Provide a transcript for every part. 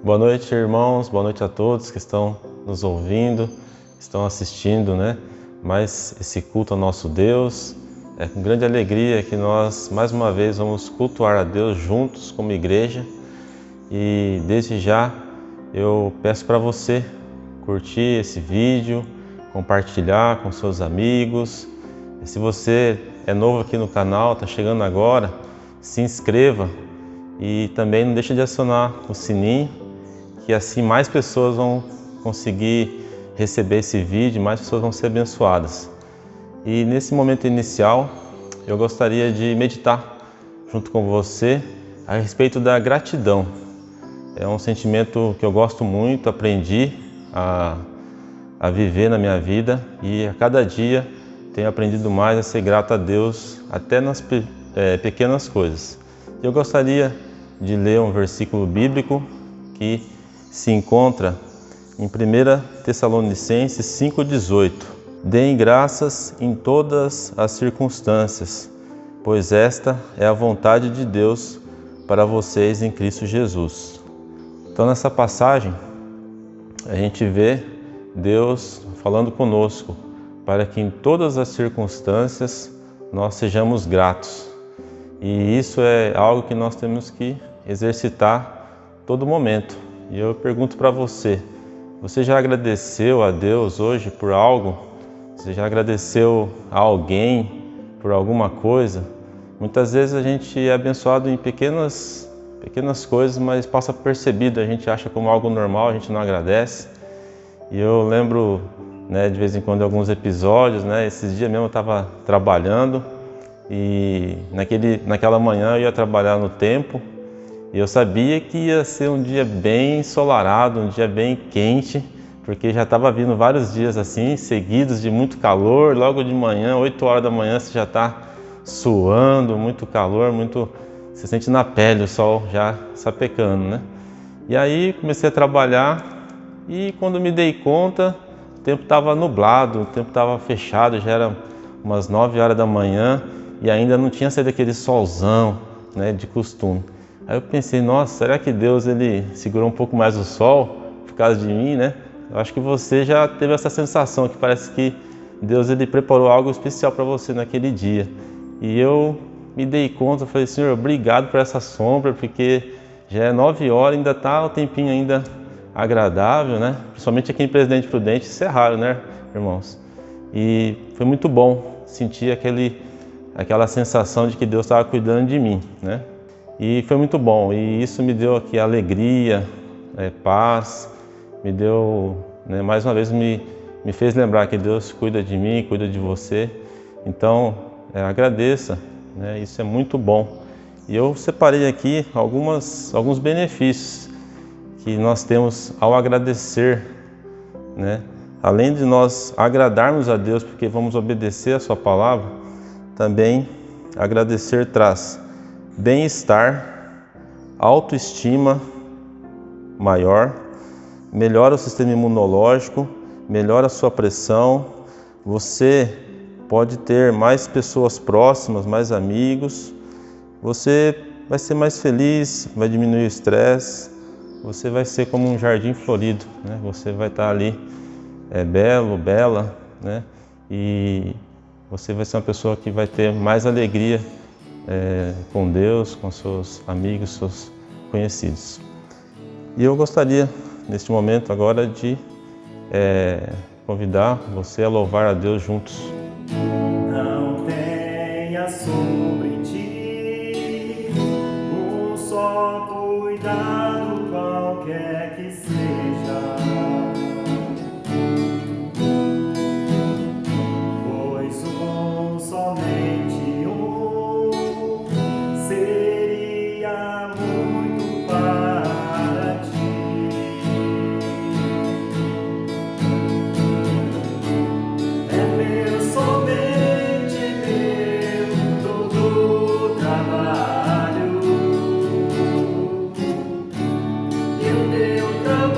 Boa noite, irmãos, boa noite a todos que estão nos ouvindo, estão assistindo, mais esse culto ao nosso Deus. É com grande alegria que nós, mais uma vez, vamos cultuar a Deus juntos como igreja. E desde já, eu peço para você curtir esse vídeo, compartilhar com seus amigos. E se você é novo aqui no canal, está chegando agora, se inscreva e também não deixe de acionar o sininho, que assim mais pessoas vão conseguir receber esse vídeo, mais pessoas vão ser abençoadas. E nesse momento inicial, eu gostaria de meditar junto com você a respeito da gratidão. É um sentimento que eu gosto muito, aprendi a viver na minha vida e a cada dia tenho aprendido mais a ser grato a Deus, até nas pequenas coisas. Eu gostaria de ler um versículo bíblico que se encontra em 1 Tessalonicenses 5,18. Deem graças em todas as circunstâncias, pois esta é a vontade de Deus para vocês em Cristo Jesus. Então nessa passagem a gente vê Deus falando conosco para que em todas as circunstâncias nós sejamos gratos. E isso é algo que nós temos que exercitar todo momento. E eu pergunto para você, você já agradeceu a Deus hoje por algo? Você já agradeceu a alguém por alguma coisa? Muitas vezes a gente é abençoado em pequenas coisas, mas passa percebido, a gente acha como algo normal, a gente não agradece. E eu lembro, de vez em quando, alguns episódios, esses dias mesmo eu estava trabalhando e naquela manhã eu ia trabalhar no tempo e eu sabia que ia ser um dia bem ensolarado, um dia bem quente, porque já estava vindo vários dias assim, seguidos de muito calor. Logo de manhã, 8 horas da manhã, você já está suando, muito calor, você sente na pele o sol já sapecando, E aí comecei a trabalhar e quando me dei conta, o tempo estava nublado, o tempo estava fechado, já era umas 9 horas da manhã e ainda não tinha saído aquele solzão, de costume. Aí eu pensei, nossa, será que Deus ele segurou um pouco mais o sol por causa de mim, Eu acho que você já teve essa sensação que parece que Deus ele preparou algo especial para você naquele dia. E eu me dei conta, falei, Senhor, obrigado por essa sombra, porque já é 9 horas, ainda está o tempinho ainda agradável, Principalmente aqui em Presidente Prudente, isso é raro, irmãos? E foi muito bom sentir aquela sensação de que Deus estava cuidando de mim, E foi muito bom, e isso me deu aqui alegria, paz, me deu, mais uma vez me fez lembrar que Deus cuida de mim, cuida de você. Então, agradeça, isso é muito bom. E eu separei aqui alguns benefícios que nós temos ao agradecer, Além de nós agradarmos a Deus porque vamos obedecer a sua palavra, também agradecer traz bem-estar, autoestima maior, melhora o sistema imunológico, melhora a sua pressão, você pode ter mais pessoas próximas, mais amigos, você vai ser mais feliz, vai diminuir o estresse, você vai ser como um jardim florido, Você vai estar ali belo, bela, E você vai ser uma pessoa que vai ter mais alegria com Deus, com seus amigos, seus conhecidos. E eu gostaria, neste momento agora, de convidar você a louvar a Deus juntos. Não tenha sobre ti um só cuidado, qualquer que seja, pois somente seria muito para ti. É meu, somente meu, todo o trabalho, e o teu também.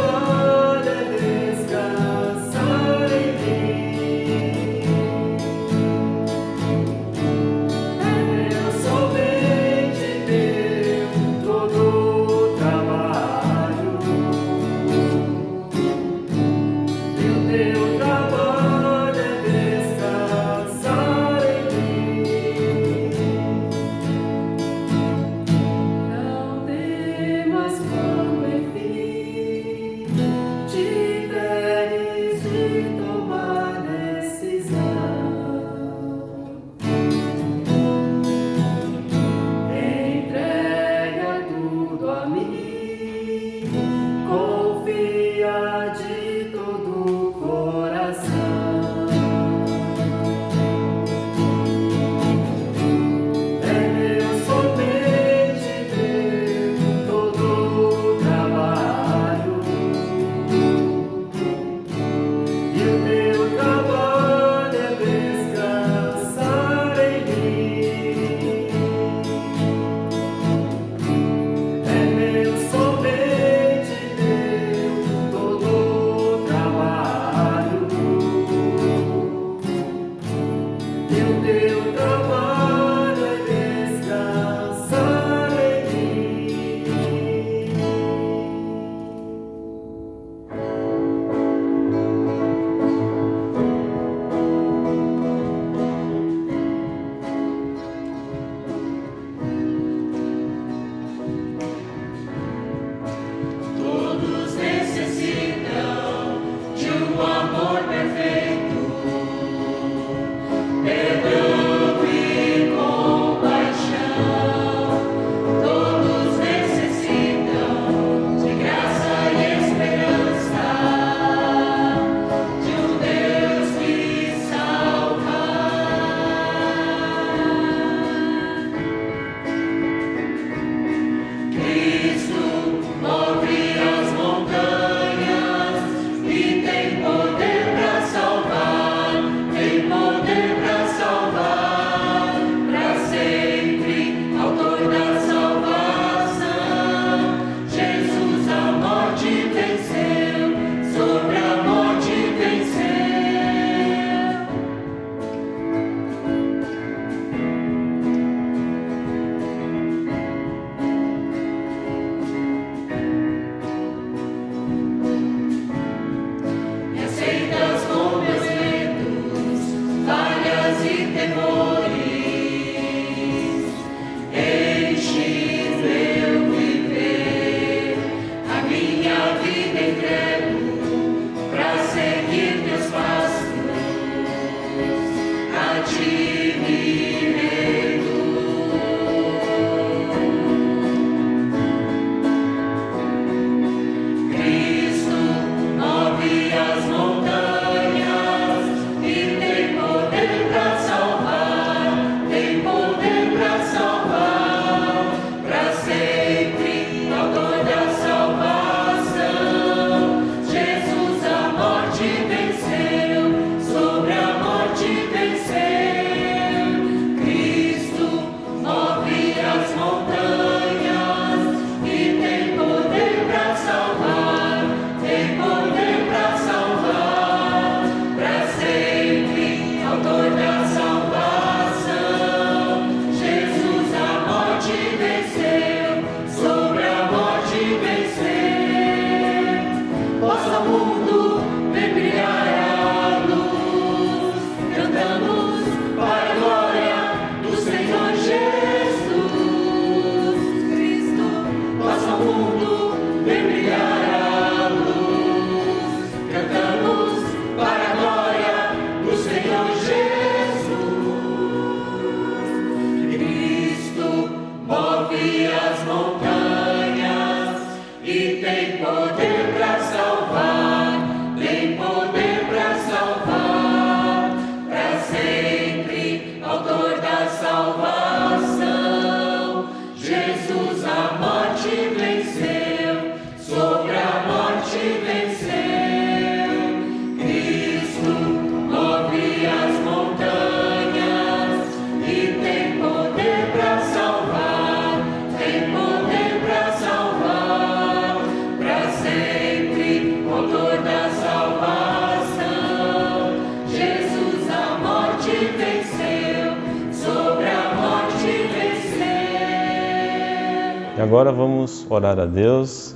E agora vamos orar a Deus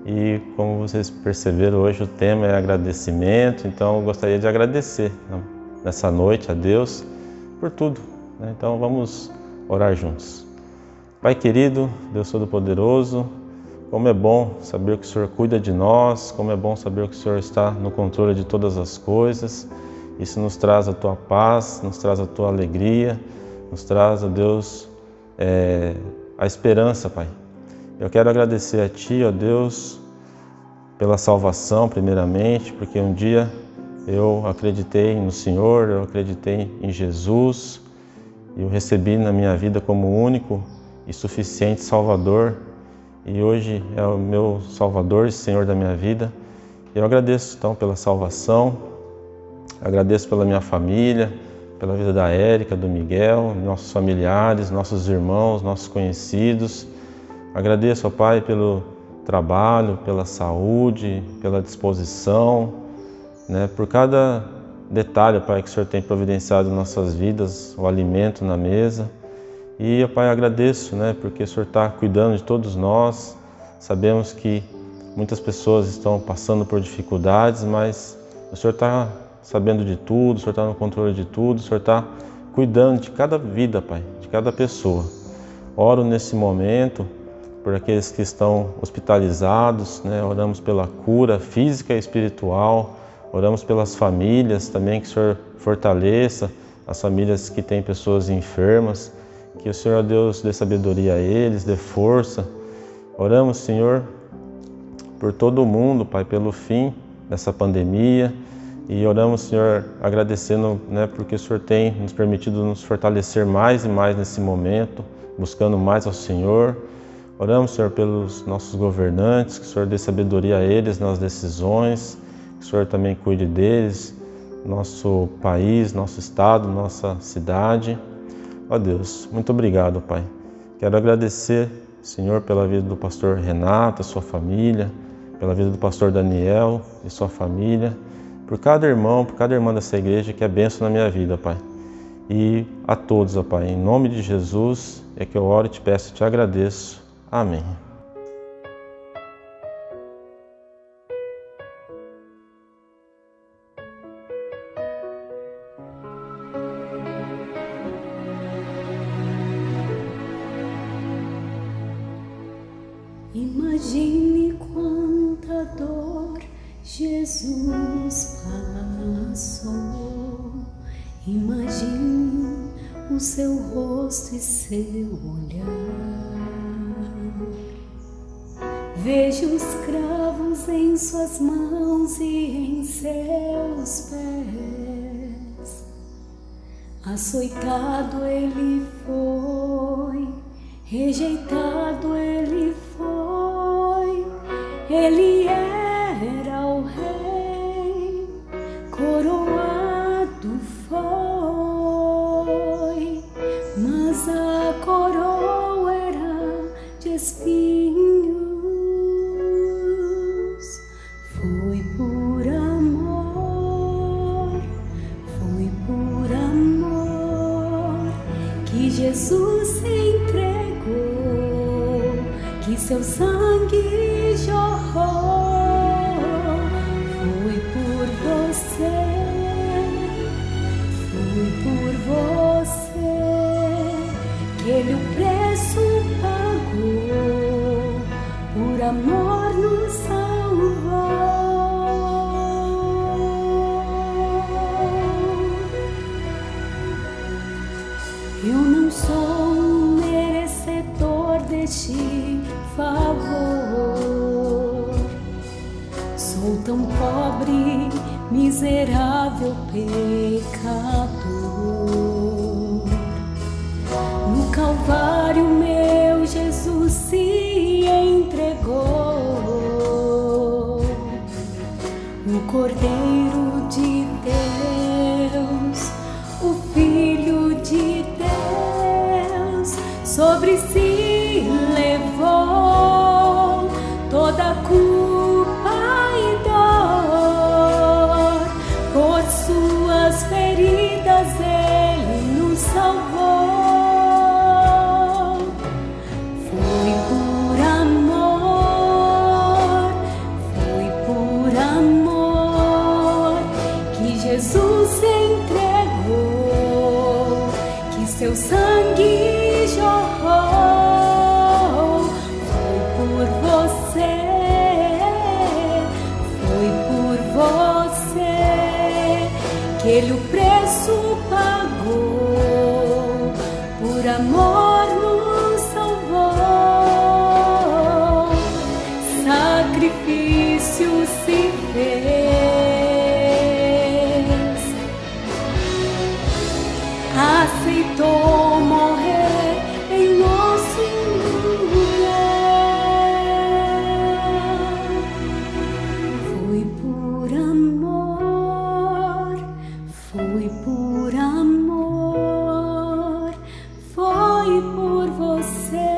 e, como vocês perceberam, hoje o tema é agradecimento, então eu gostaria de agradecer nessa noite a Deus por tudo, né? Então vamos orar juntos. Pai querido, Deus Todo-Poderoso, como é bom saber que o Senhor cuida de nós, como é bom saber que o Senhor está no controle de todas as coisas. Isso nos traz a Tua paz, nos traz a Tua alegria, nos traz, ó Deus, a esperança, Pai. Eu quero agradecer a Ti, ó Deus, pela salvação, primeiramente, porque um dia eu acreditei no Senhor, eu acreditei em Jesus, e eu recebi na minha vida como único e suficiente Salvador, e hoje é o meu Salvador e Senhor da minha vida. Eu agradeço então pela salvação, agradeço pela minha família, pela vida da Érica, do Miguel, nossos familiares, nossos irmãos, nossos conhecidos. Agradeço, ó Pai, pelo trabalho, pela saúde, pela disposição, né, por cada detalhe, Pai, que o Senhor tem providenciado em nossas vidas, o alimento na mesa. E, ó Pai, agradeço, né, porque o Senhor está cuidando de todos nós. Sabemos que muitas pessoas estão passando por dificuldades, mas o Senhor está sabendo de tudo, o Senhor está no controle de tudo, o Senhor está cuidando de cada vida, Pai, de cada pessoa. Oro nesse momento por aqueles que estão hospitalizados, né? Oramos pela cura física e espiritual, oramos pelas famílias também, que o Senhor fortaleça as famílias que têm pessoas enfermas, que o Senhor, Deus, dê sabedoria a eles, dê força. Oramos, Senhor, por todo o mundo, Pai, pelo fim dessa pandemia, e oramos, Senhor, agradecendo, né, porque o Senhor tem nos permitido nos fortalecer mais e mais nesse momento, buscando mais ao Senhor. Oramos, Senhor, pelos nossos governantes, que o Senhor dê sabedoria a eles nas decisões, que o Senhor também cuide deles, nosso país, nosso estado, nossa cidade. Ó Deus, muito obrigado, Pai. Quero agradecer, Senhor, pela vida do pastor Renato, sua família, pela vida do pastor Daniel e sua família, por cada irmão, por cada irmã dessa igreja que é bênção na minha vida, Pai. E a todos, ó Pai, em nome de Jesus, é que eu oro e te peço e te agradeço. Amém. Imagine quanta dor Jesus passou. Imagine o seu rosto e seu olhar. Veja os cravos em suas mãos e em seus pés. Açoitado ele foi, rejeitado ele foi. Ele era o rei, coroado foi, mas a coroa era de espinhos. Foi por amor que Jesus se entregou, que seu sangue jorrou. Foi por você, que ele o preço pagou, por amor nos salvou. Eu não sou um merecedor deste favor. Sou tão pobre, miserável pecador. No Calvário meu Jesus se entregou. O Cordeiro de Deus, o Filho de Deus, sobre si levou toda a culpa e dor. Por suas feridas ele nos salvou. Foi por amor que Jesus se entregou, que seu sangue jorrou. Foi por você, que ele o preço pagou, por amor nos salvou. Sacrifício se fez, aceitou morrer em nosso lugar. Foi por amor, foi por amor, foi por você.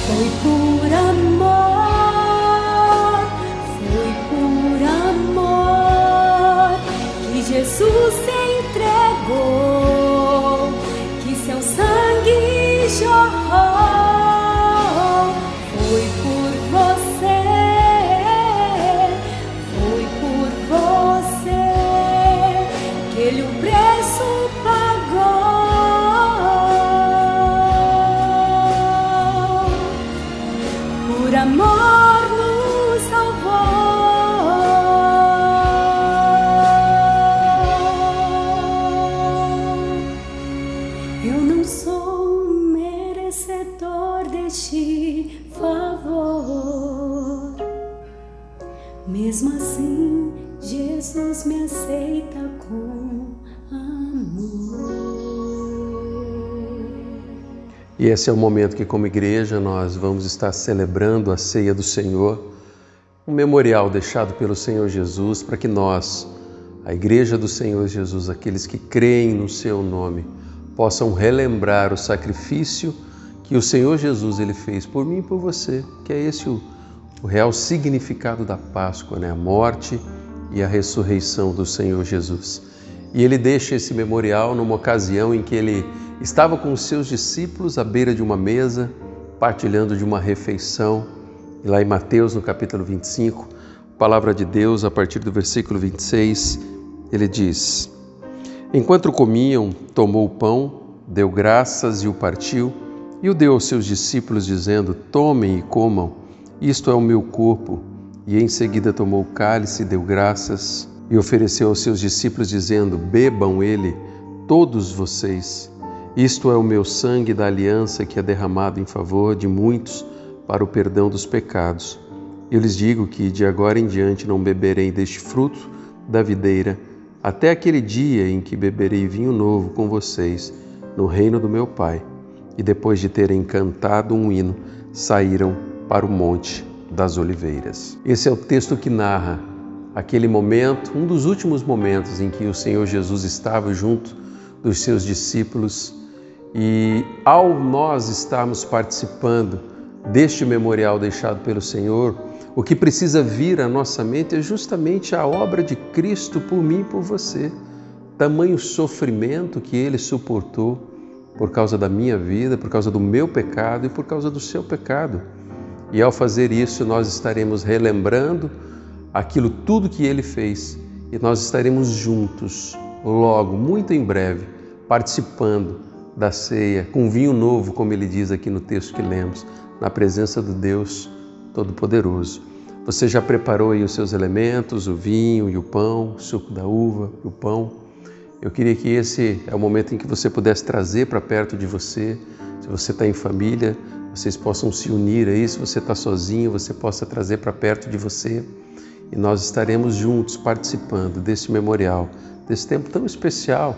Foi por amor que Jesus se entregou, que seu sangue jorrou. Foi por você, que ele o preço pagou, por amor nos salvou. Eu não sou merecedor deste favor, mesmo assim Jesus me aceita com amor. E esse é o momento que, como igreja, nós vamos estar celebrando a ceia do Senhor, um memorial deixado pelo Senhor Jesus para que nós, a igreja do Senhor Jesus, aqueles que creem no seu nome, possam relembrar o sacrifício que o Senhor Jesus ele fez por mim e por você, que é esse o real significado da Páscoa, né? A morte e a ressurreição do Senhor Jesus. E ele deixa esse memorial numa ocasião em que ele estava com os seus discípulos à beira de uma mesa, partilhando de uma refeição. E lá em Mateus, no capítulo 25, palavra de Deus, a partir do versículo 26, ele diz: Enquanto comiam, tomou o pão, deu graças e o partiu, e o deu aos seus discípulos, dizendo: Tomem e comam, isto é o meu corpo. E em seguida tomou o cálice, deu graças e ofereceu aos seus discípulos, dizendo: Bebam ele, todos vocês. Isto é o meu sangue da aliança que é derramado em favor de muitos para o perdão dos pecados. Eu lhes digo que de agora em diante não beberei deste fruto da videira, até aquele dia em que beberei vinho novo com vocês no reino do meu Pai. E depois de terem cantado um hino, saíram para o Monte das Oliveiras. Esse é o texto que narra aquele momento, um dos últimos momentos em que o Senhor Jesus estava junto dos seus discípulos, e ao nós estarmos participando deste memorial deixado pelo Senhor, o que precisa vir à nossa mente é justamente a obra de Cristo por mim e por você. Tamanho sofrimento que Ele suportou por causa da minha vida, por causa do meu pecado e por causa do seu pecado. E ao fazer isso, nós estaremos relembrando aquilo tudo que Ele fez, e nós estaremos juntos, logo, muito em breve, participando da ceia, com vinho novo, como ele diz aqui no texto que lemos, na presença do Deus Todo-Poderoso. Você já preparou aí os seus elementos, o vinho e o pão, o suco da uva e o pão? Eu queria que esse é o momento em que você pudesse trazer para perto de você. Se você está em família, vocês possam se unir aí. Se você está sozinho, você possa trazer para perto de você. E nós estaremos juntos participando desse memorial, desse tempo tão especial.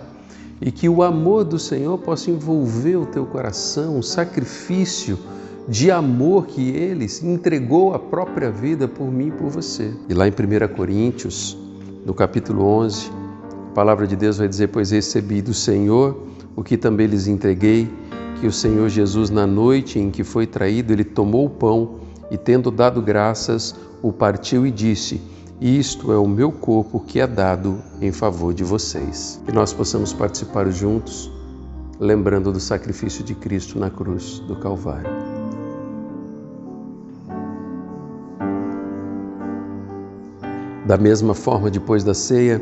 E que o amor do Senhor possa envolver o teu coração, um sacrifício de amor que Ele entregou a própria vida por mim e por você. E lá em 1 Coríntios, no capítulo 11, a palavra de Deus vai dizer: pois recebi do Senhor o que também lhes entreguei, que o Senhor Jesus, na noite em que foi traído, Ele tomou o pão e, tendo dado graças, o partiu e disse: isto é o meu corpo que é dado em favor de vocês. Que nós possamos participar juntos, lembrando do sacrifício de Cristo na cruz do Calvário. Da mesma forma, depois da ceia,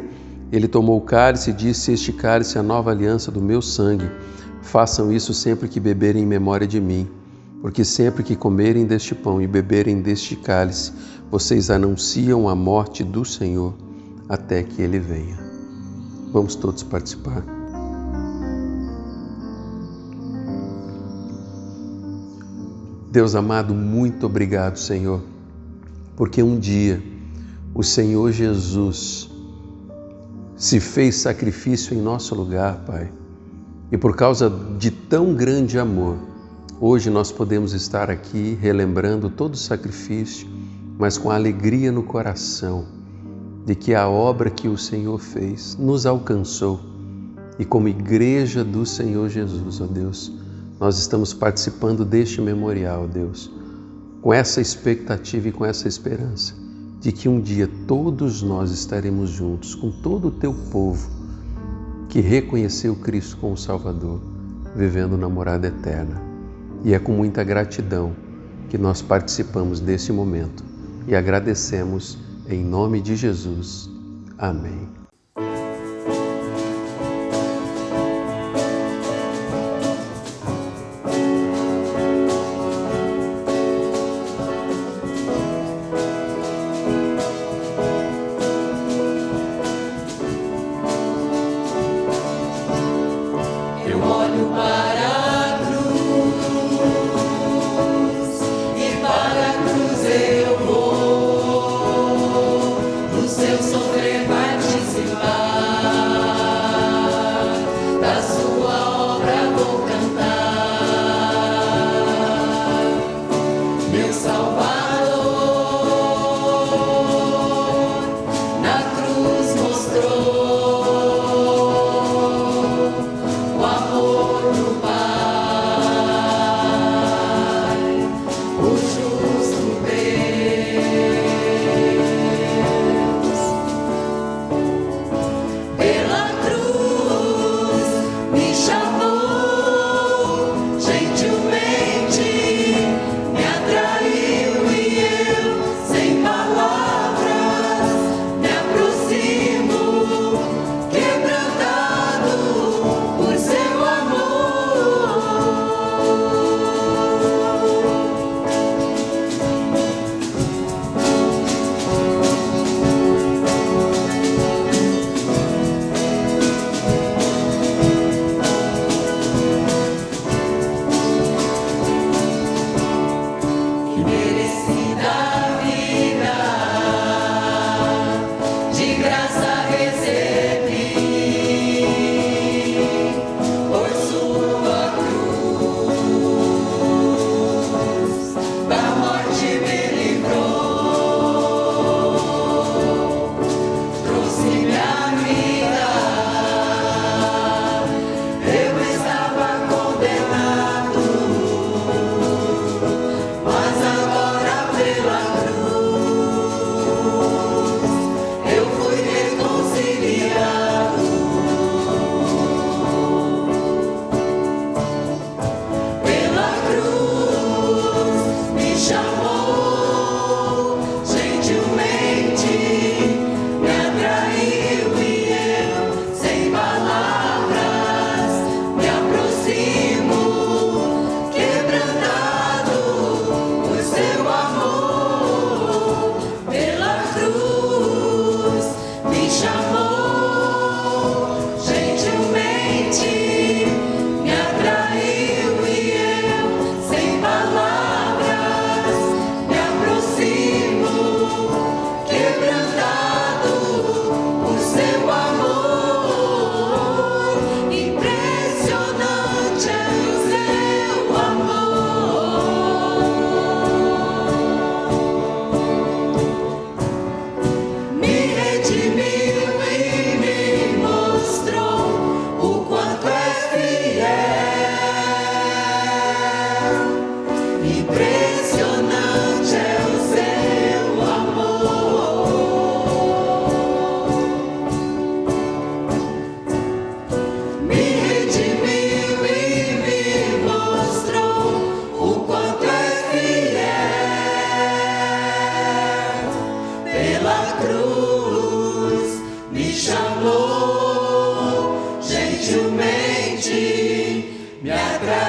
ele tomou o cálice e disse: este cálice é a nova aliança do meu sangue. Façam isso sempre que beberem em memória de mim. Porque sempre que comerem deste pão e beberem deste cálice, vocês anunciam a morte do Senhor até que Ele venha. Vamos todos participar. Deus amado, muito obrigado, Senhor, porque um dia o Senhor Jesus se fez sacrifício em nosso lugar, Pai. E por causa de tão grande amor, hoje nós podemos estar aqui relembrando todo o sacrifício, mas com a alegria no coração de que a obra que o Senhor fez nos alcançou. E como igreja do Senhor Jesus, ó Deus, nós estamos participando deste memorial, ó Deus, com essa expectativa e com essa esperança de que um dia todos nós estaremos juntos com todo o teu povo que reconheceu Cristo como Salvador, vivendo na morada eterna. E é com muita gratidão que nós participamos desse momento e agradecemos em nome de Jesus. Amém. Eu olho para a cruz e para a cruz eu vou. No seu sofrer vai dizer.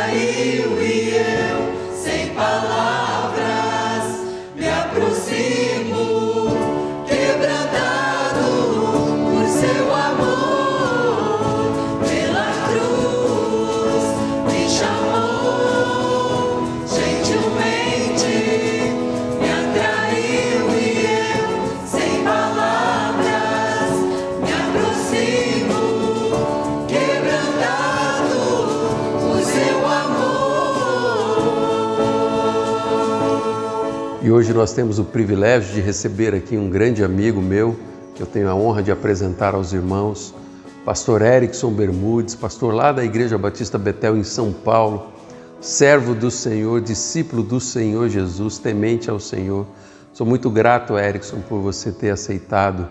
atraiu e eu, sem palavras, me aproximo, quebrantado por seu amor, pela cruz me chamou, gentilmente me atraiu e eu, sem palavras, me aproximo, quebrantado por seu amor. E hoje nós temos o privilégio de receber aqui um grande amigo meu, que eu tenho a honra de apresentar aos irmãos, pastor Erickson Bermudes, pastor lá da Igreja Batista Betel em São Paulo, servo do Senhor, discípulo do Senhor Jesus, temente ao Senhor. Sou muito grato, Erickson, por você ter aceitado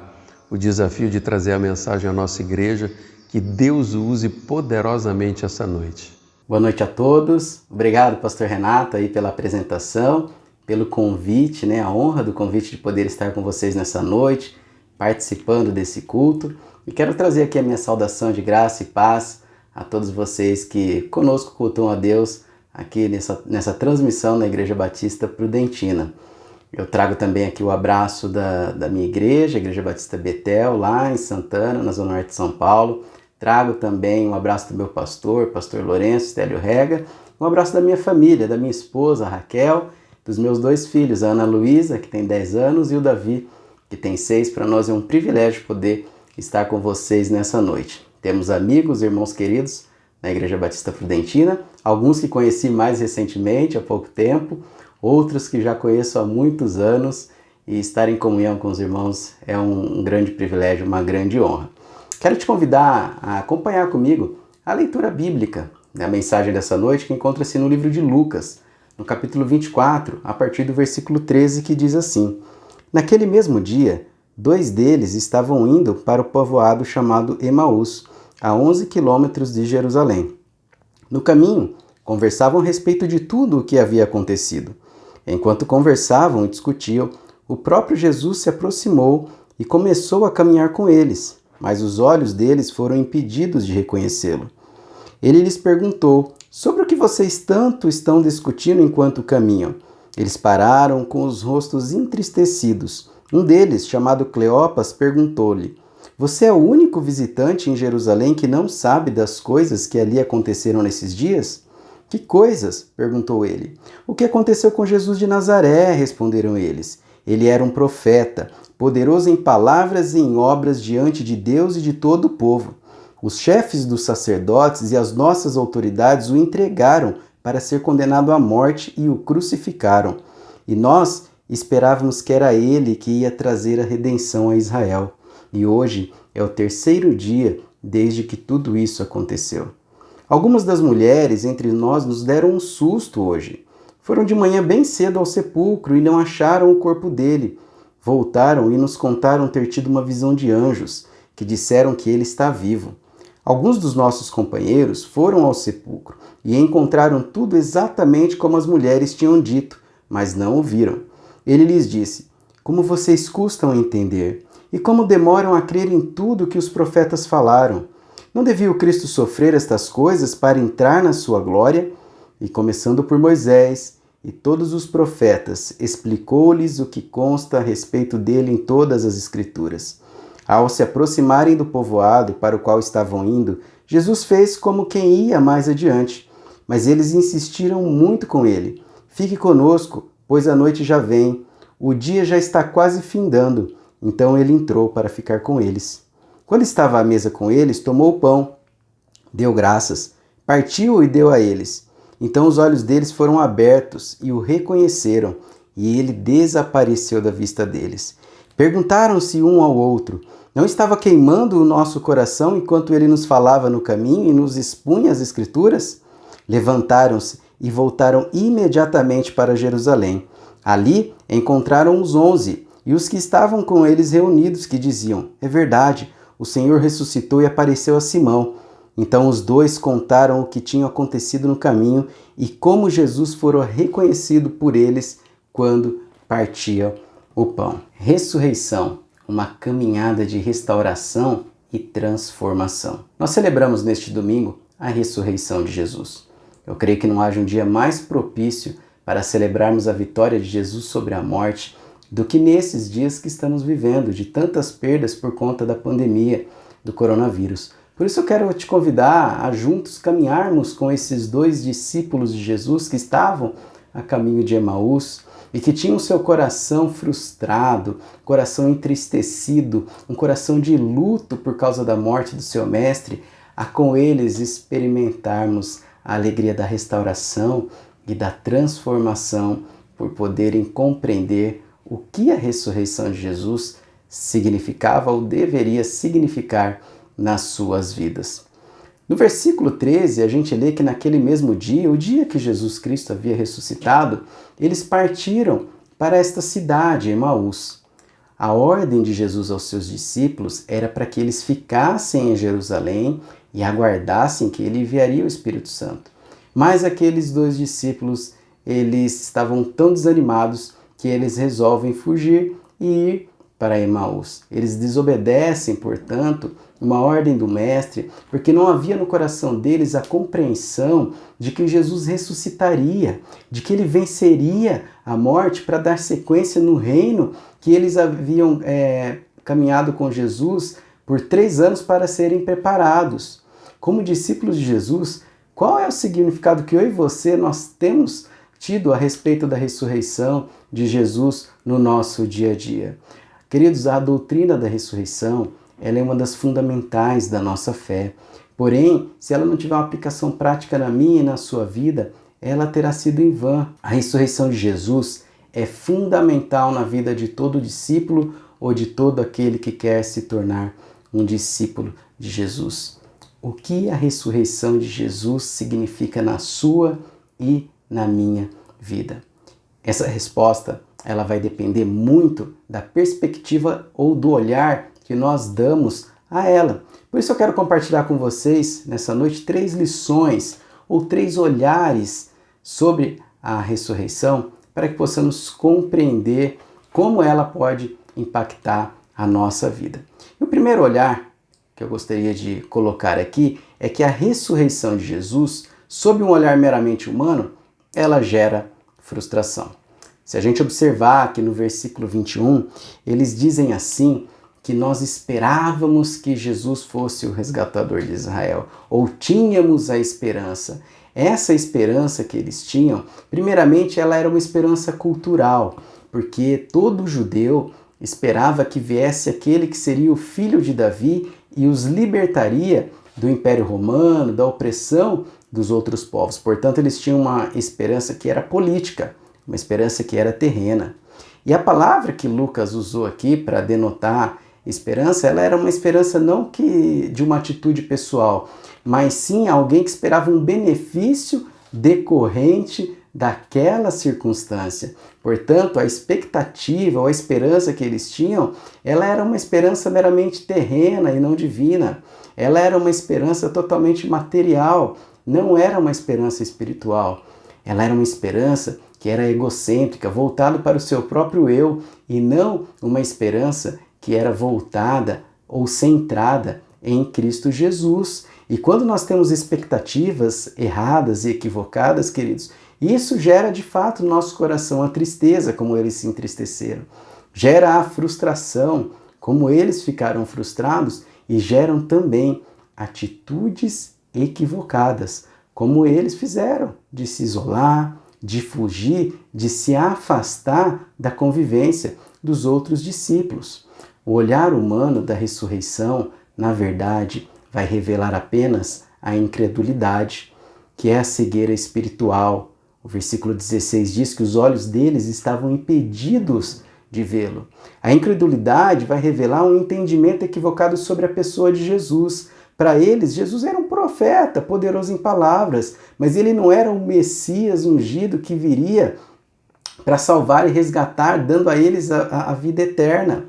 o desafio de trazer a mensagem à nossa igreja. Que Deus o use poderosamente essa noite. Boa noite a todos. Obrigado, pastor Renato, aí pela apresentação, pelo convite, a honra do convite de poder estar com vocês nessa noite, participando desse culto. E quero trazer aqui a minha saudação de graça e paz a todos vocês que conosco cultuam a Deus aqui nessa transmissão na Igreja Batista Prudentina. Eu trago também aqui o abraço da minha igreja, a Igreja Batista Betel, lá em Santana, na Zona Norte de São Paulo. Trago também um abraço do meu pastor Lourenço Télio Rega, um abraço da minha família, da minha esposa Raquel, dos meus 2 filhos, a Ana Luísa, que tem 10 anos, e o Davi, que tem 6. Para nós é um privilégio poder estar com vocês nessa noite. Temos amigos, irmãos queridos na Igreja Batista Prudentina, alguns que conheci mais recentemente, há pouco tempo, outros que já conheço há muitos anos, e estar em comunhão com os irmãos é um grande privilégio, uma grande honra. Quero te convidar a acompanhar comigo a leitura bíblica da mensagem dessa noite, que encontra-se no livro de Lucas, no capítulo 24, a partir do versículo 13, que diz assim: Naquele mesmo dia, 2 deles estavam indo para o povoado chamado Emaús, a 11 quilômetros de Jerusalém. No caminho, conversavam a respeito de tudo o que havia acontecido. Enquanto conversavam e discutiam, o próprio Jesus se aproximou e começou a caminhar com eles, mas os olhos deles foram impedidos de reconhecê-lo. Ele lhes perguntou: sobre o que vocês tanto estão discutindo enquanto caminham? Eles pararam com os rostos entristecidos. Um deles, chamado Cleopas, perguntou-lhe: Você é o único visitante em Jerusalém que não sabe das coisas que ali aconteceram nesses dias? Que coisas? Perguntou ele. O que aconteceu com Jesus de Nazaré? Responderam eles. Ele era um profeta, poderoso em palavras e em obras diante de Deus e de todo o povo. Os chefes dos sacerdotes e as nossas autoridades o entregaram para ser condenado à morte e o crucificaram. E nós esperávamos que era ele que ia trazer a redenção a Israel. E hoje é o 3º dia desde que tudo isso aconteceu. Algumas das mulheres entre nós nos deram um susto hoje. Foram de manhã bem cedo ao sepulcro e não acharam o corpo dele. Voltaram e nos contaram ter tido uma visão de anjos, que disseram que ele está vivo. Alguns dos nossos companheiros foram ao sepulcro e encontraram tudo exatamente como as mulheres tinham dito, mas não o viram. Ele lhes disse: Como vocês custam a entender, e como demoram a crer em tudo que os profetas falaram. Não devia o Cristo sofrer estas coisas para entrar na sua glória? E começando por Moisés e todos os profetas, explicou-lhes o que consta a respeito dele em todas as Escrituras. Ao se aproximarem do povoado para o qual estavam indo, Jesus fez como quem ia mais adiante. Mas eles insistiram muito com ele: Fique conosco, pois a noite já vem. O dia já está quase findando. Então ele entrou para ficar com eles. Quando estava à mesa com eles, tomou o pão, deu graças, partiu e deu a eles. Então os olhos deles foram abertos e o reconheceram, e ele desapareceu da vista deles. Perguntaram-se um ao outro: Não estava queimando o nosso coração enquanto ele nos falava no caminho e nos expunha as Escrituras? Levantaram-se e voltaram imediatamente para Jerusalém. Ali encontraram os 11 e os que estavam com eles reunidos, que diziam: É verdade, o Senhor ressuscitou e apareceu a Simão. Então os 2 contaram o que tinha acontecido no caminho e como Jesus fora reconhecido por eles quando partia o pão. Ressurreição, uma caminhada de restauração e transformação. Nós celebramos neste domingo a ressurreição de Jesus. Eu creio que não haja um dia mais propício para celebrarmos a vitória de Jesus sobre a morte do que nesses dias que estamos vivendo, de tantas perdas por conta da pandemia do coronavírus. Por isso eu quero te convidar a juntos caminharmos com esses 2 discípulos de Jesus que estavam a caminho de Emaús e que tinham seu coração frustrado, coração entristecido, um coração de luto por causa da morte do seu mestre, a com eles experimentarmos a alegria da restauração e da transformação por poderem compreender o que a ressurreição de Jesus significava ou deveria significar nas suas vidas. No versículo 13, a gente lê que naquele mesmo dia, o dia que Jesus Cristo havia ressuscitado, eles partiram para esta cidade, Emaús. A ordem de Jesus aos seus discípulos era para que eles ficassem em Jerusalém e aguardassem que ele enviaria o Espírito Santo. Mas aqueles 2 discípulos, eles estavam tão desanimados que eles resolvem fugir e ir para Emaús. Eles desobedecem, portanto, uma ordem do Mestre, porque não havia no coração deles a compreensão de que Jesus ressuscitaria, de que ele venceria a morte para dar sequência no reino que eles haviam caminhado com Jesus por 3 anos para serem preparados. Como discípulos de Jesus, qual é o significado que eu e você nós temos tido a respeito da ressurreição de Jesus no nosso dia a dia? Queridos, a doutrina da ressurreição, ela é uma das fundamentais da nossa fé. Porém, se ela não tiver uma aplicação prática na minha e na sua vida, ela terá sido em vão. A ressurreição de Jesus é fundamental na vida de todo discípulo ou de todo aquele que quer se tornar um discípulo de Jesus. O que a ressurreição de Jesus significa na sua e na minha vida? Essa resposta ela vai depender muito da perspectiva ou do olhar que nós damos a ela. Por isso eu quero compartilhar com vocês nessa noite 3 lições ou 3 olhares sobre a ressurreição para que possamos compreender como ela pode impactar a nossa vida. E o primeiro olhar que eu gostaria de colocar aqui é que a ressurreição de Jesus, sob um olhar meramente humano, ela gera frustração. Se a gente observar aqui no versículo 21, eles dizem assim, que nós esperávamos que Jesus fosse o resgatador de Israel, ou tínhamos a esperança. Essa esperança que eles tinham, primeiramente, ela era uma esperança cultural, porque todo judeu esperava que viesse aquele que seria o filho de Davi e os libertaria do Império Romano, da opressão dos outros povos. Portanto, eles tinham uma esperança que era política, uma esperança que era terrena. E a palavra que Lucas usou aqui para denotar esperança, ela era uma esperança não que de uma atitude pessoal, mas sim alguém que esperava um benefício decorrente daquela circunstância. Portanto, a expectativa ou a esperança que eles tinham, ela era uma esperança meramente terrena e não divina. Ela era uma esperança totalmente material, não era uma esperança espiritual. Ela era uma esperança que era egocêntrica, voltada para o seu próprio eu, e não uma esperança que era voltada ou centrada em Cristo Jesus. E quando nós temos expectativas erradas e equivocadas, queridos, isso gera de fato no nosso coração a tristeza, como eles se entristeceram. Gera a frustração, como eles ficaram frustrados, e geram também atitudes equivocadas, como eles fizeram, de se isolar, de fugir, de se afastar da convivência dos outros discípulos. O olhar humano da ressurreição, na verdade, vai revelar apenas a incredulidade, que é a cegueira espiritual. O versículo 16 diz que os olhos deles estavam impedidos de vê-lo. A incredulidade vai revelar um entendimento equivocado sobre a pessoa de Jesus. Para eles, Jesus era um profeta, poderoso em palavras, mas ele não era um Messias ungido que viria para salvar e resgatar, dando a eles a vida eterna.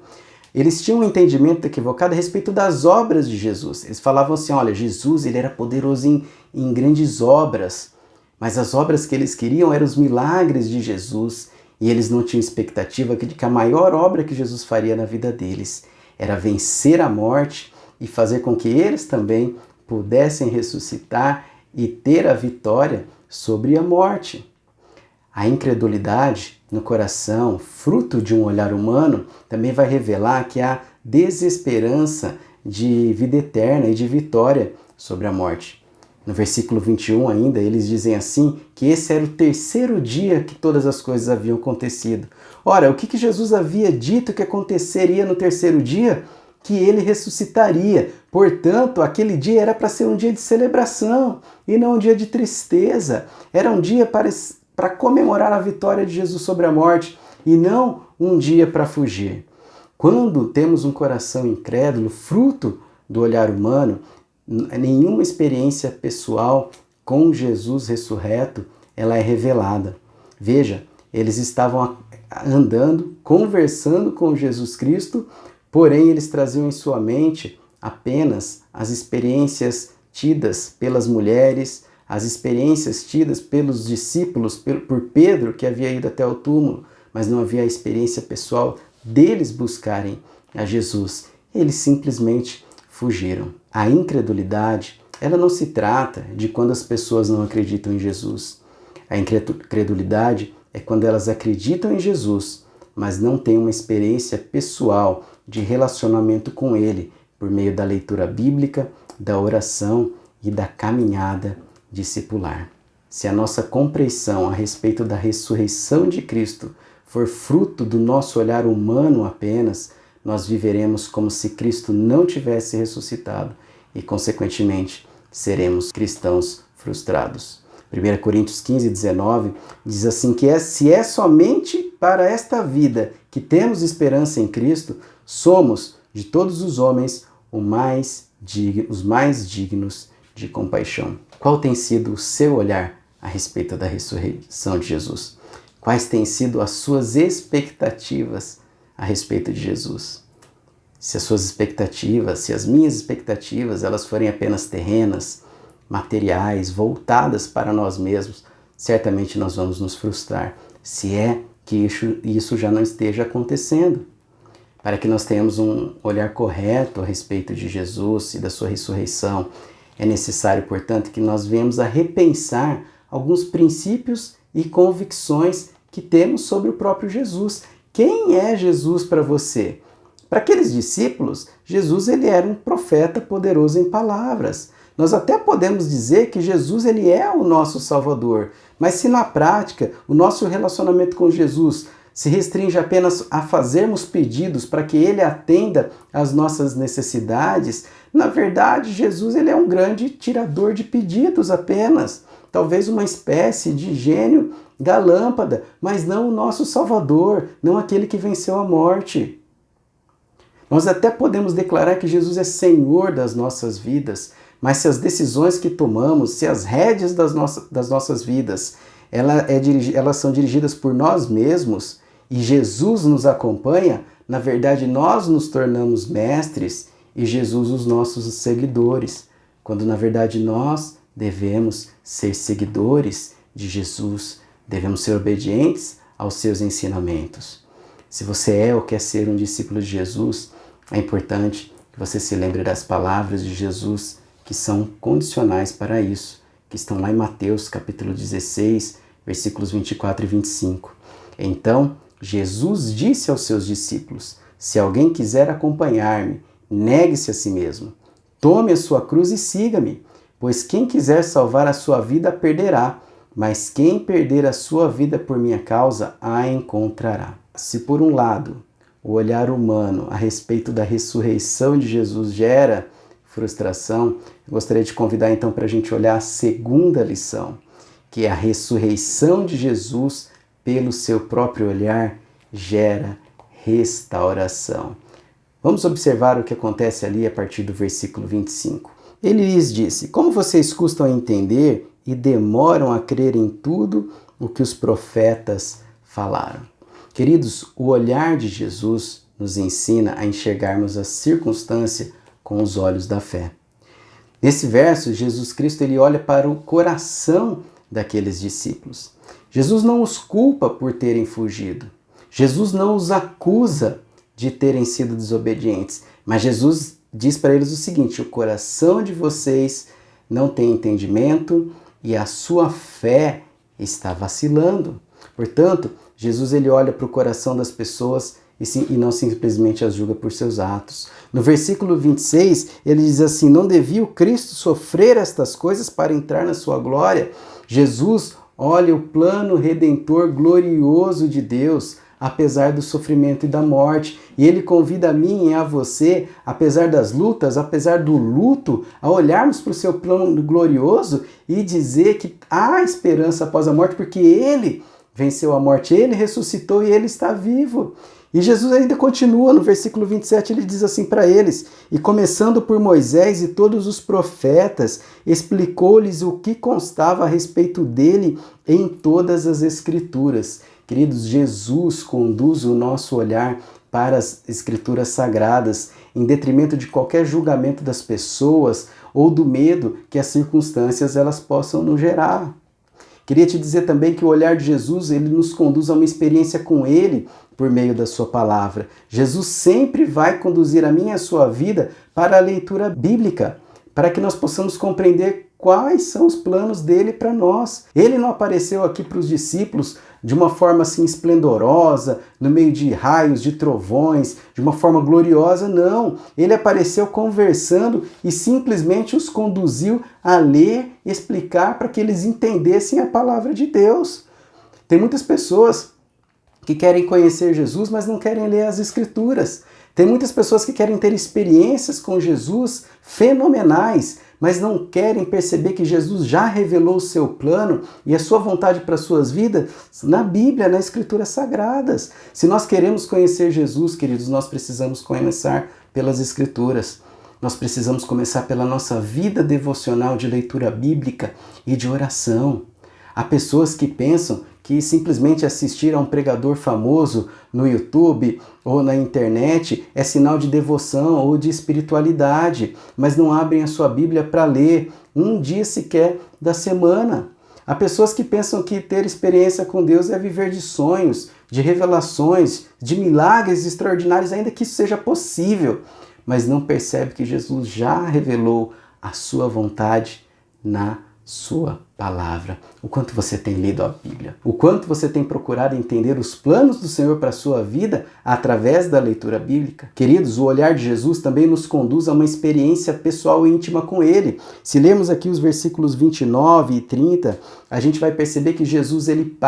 Eles tinham um entendimento equivocado a respeito das obras de Jesus. Eles falavam assim, olha, Jesus ele era poderoso em grandes obras, mas as obras que eles queriam eram os milagres de Jesus, e eles não tinham expectativa de que a maior obra que Jesus faria na vida deles era vencer a morte e fazer com que eles também pudessem ressuscitar e ter a vitória sobre a morte. A incredulidade no coração, fruto de um olhar humano, também vai revelar que há desesperança de vida eterna e de vitória sobre a morte. No versículo 21 ainda, eles dizem assim, que esse era o terceiro dia que todas as coisas haviam acontecido. Ora, o que Jesus havia dito que aconteceria no terceiro dia? Que ele ressuscitaria. Portanto, aquele dia era para ser um dia de celebração e não um dia de tristeza. Era um dia para comemorar a vitória de Jesus sobre a morte e não um dia para fugir. Quando temos um coração incrédulo, fruto do olhar humano, nenhuma experiência pessoal com Jesus ressurreto, ela é revelada. Veja, eles estavam andando, conversando com Jesus Cristo, porém eles traziam em sua mente apenas as experiências tidas pelas mulheres, as experiências tidas pelos discípulos, por Pedro, que havia ido até o túmulo, mas não havia a experiência pessoal deles buscarem a Jesus. Eles simplesmente fugiram. A incredulidade, ela não se trata de quando as pessoas não acreditam em Jesus. A incredulidade é quando elas acreditam em Jesus, mas não têm uma experiência pessoal de relacionamento com Ele por meio da leitura bíblica, da oração e da caminhada discipular. Se a nossa compreensão a respeito da ressurreição de Cristo for fruto do nosso olhar humano apenas, nós viveremos como se Cristo não tivesse ressuscitado e, consequentemente, seremos cristãos frustrados. 1 Coríntios 15, 19 diz assim que se é somente para esta vida que temos esperança em Cristo, somos, de todos os homens, os mais dignos de compaixão. Qual tem sido o seu olhar a respeito da ressurreição de Jesus? Quais têm sido as suas expectativas a respeito de Jesus? Se as suas expectativas, se as minhas expectativas, elas forem apenas terrenas, materiais, voltadas para nós mesmos, certamente nós vamos nos frustrar, se é que isso já não esteja acontecendo. Para que nós tenhamos um olhar correto a respeito de Jesus e da sua ressurreição, é necessário, portanto, que nós venhamos a repensar alguns princípios e convicções que temos sobre o próprio Jesus. Quem é Jesus para você? Para aqueles discípulos, Jesus ele era um profeta poderoso em palavras. Nós até podemos dizer que Jesus ele é o nosso Salvador, mas se na prática o nosso relacionamento com Jesus se restringe apenas a fazermos pedidos para que Ele atenda às nossas necessidades, na verdade Jesus ele é um grande tirador de pedidos apenas, talvez uma espécie de gênio da lâmpada, mas não o nosso Salvador, não aquele que venceu a morte. Nós até podemos declarar que Jesus é Senhor das nossas vidas, mas se as decisões que tomamos, se as rédeas das nossas vidas, elas são dirigidas por nós mesmos e Jesus nos acompanha, na verdade nós nos tornamos mestres e Jesus os nossos seguidores, quando na verdade nós devemos ser seguidores de Jesus, devemos ser obedientes aos seus ensinamentos. Se você é ou quer ser um discípulo de Jesus, é importante que você se lembre das palavras de Jesus que são condicionais para isso, que estão lá em Mateus capítulo 16, versículos 24 e 25. Então, Jesus disse aos seus discípulos: se alguém quiser acompanhar-me, negue-se a si mesmo, tome a sua cruz e siga-me, pois quem quiser salvar a sua vida a perderá, mas quem perder a sua vida por minha causa a encontrará. Se por um lado o olhar humano a respeito da ressurreição de Jesus gera frustração, eu gostaria de convidar então para a gente olhar a segunda lição, que é a ressurreição de Jesus pelo seu próprio olhar gera restauração. Vamos observar o que acontece ali a partir do versículo 25. Ele lhes disse: como vocês custam a entender e demoram a crer em tudo o que os profetas falaram. Queridos, o olhar de Jesus nos ensina a enxergarmos a circunstância com os olhos da fé. Nesse verso, Jesus Cristo ele olha para o coração daqueles discípulos. Jesus não os culpa por terem fugido. Jesus não os acusa de terem sido desobedientes. Mas Jesus diz para eles o seguinte: o coração de vocês não tem entendimento, e a sua fé está vacilando. Portanto, Jesus ele olha para o coração das pessoas e não simplesmente as julga por seus atos. No versículo 26, ele diz assim: não devia o Cristo sofrer estas coisas para entrar na sua glória? Jesus olha o plano redentor glorioso de Deus, apesar do sofrimento e da morte. E ele convida a mim e a você, apesar das lutas, apesar do luto, a olharmos para o seu plano glorioso e dizer que há esperança após a morte, porque ele venceu a morte, ele ressuscitou e ele está vivo. E Jesus ainda continua, no versículo 27, ele diz assim para eles: e começando por Moisés e todos os profetas, explicou-lhes o que constava a respeito dele em todas as Escrituras. Queridos, Jesus conduz o nosso olhar para as Escrituras Sagradas, em detrimento de qualquer julgamento das pessoas ou do medo que as circunstâncias elas possam nos gerar. Queria te dizer também que o olhar de Jesus, ele nos conduz a uma experiência com ele por meio da sua palavra. Jesus sempre vai conduzir a minha e a sua vida para a leitura bíblica, para que nós possamos compreender quais são os planos dele para nós. Ele não apareceu aqui para os discípulos de uma forma assim esplendorosa, no meio de raios, de trovões, de uma forma gloriosa, não. Ele apareceu conversando e simplesmente os conduziu a ler e explicar para que eles entendessem a palavra de Deus. Tem muitas pessoas que querem conhecer Jesus, mas não querem ler as Escrituras. Tem muitas pessoas que querem ter experiências com Jesus fenomenais, mas não querem perceber que Jesus já revelou o seu plano e a sua vontade para as suas vidas na Bíblia, nas Escrituras Sagradas. Se nós queremos conhecer Jesus, queridos, nós precisamos começar pelas Escrituras. Nós precisamos começar pela nossa vida devocional de leitura bíblica e de oração. Há pessoas que pensam que simplesmente assistir a um pregador famoso no YouTube ou na internet é sinal de devoção ou de espiritualidade, mas não abrem a sua Bíblia para ler um dia sequer da semana. Há pessoas que pensam que ter experiência com Deus é viver de sonhos, de revelações, de milagres extraordinários, ainda que isso seja possível, mas não percebe que Jesus já revelou a sua vontade na sua palavra. O quanto você tem lido a Bíblia, o quanto você tem procurado entender os planos do Senhor para a sua vida através da leitura bíblica. Queridos, o olhar de Jesus também nos conduz a uma experiência pessoal e íntima com Ele. Se lermos aqui os versículos 29 e 30, a gente vai perceber que Jesus ele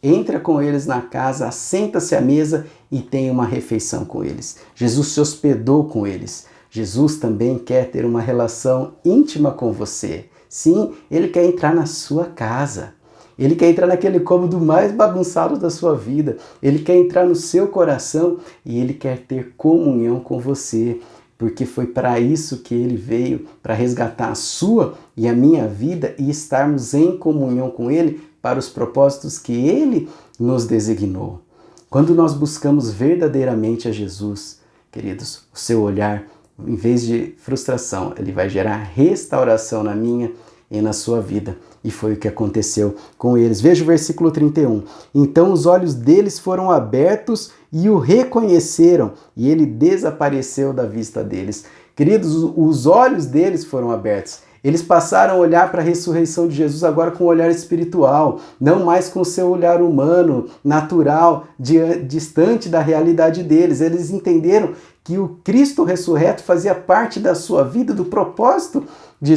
entra com eles na casa, assenta-se à mesa e tem uma refeição com eles. Jesus se hospedou com eles. Jesus também quer ter uma relação íntima com você. Sim, ele quer entrar na sua casa. Ele quer entrar naquele cômodo mais bagunçado da sua vida. Ele quer entrar no seu coração e ele quer ter comunhão com você. Porque foi para isso que ele veio, para resgatar a sua e a minha vida e estarmos em comunhão com ele para os propósitos que ele nos designou. Quando nós buscamos verdadeiramente a Jesus, queridos, o seu olhar, em vez de frustração, ele vai gerar restauração na minha e na sua vida. E foi o que aconteceu com eles. Veja o versículo 31. Então os olhos deles foram abertos e o reconheceram, e ele desapareceu da vista deles. Queridos, os olhos deles foram abertos. Eles passaram a olhar para a ressurreição de Jesus agora com um olhar espiritual, não mais com o seu olhar humano, natural, distante da realidade deles. Eles entenderam que o Cristo ressurreto fazia parte da sua vida, do propósito de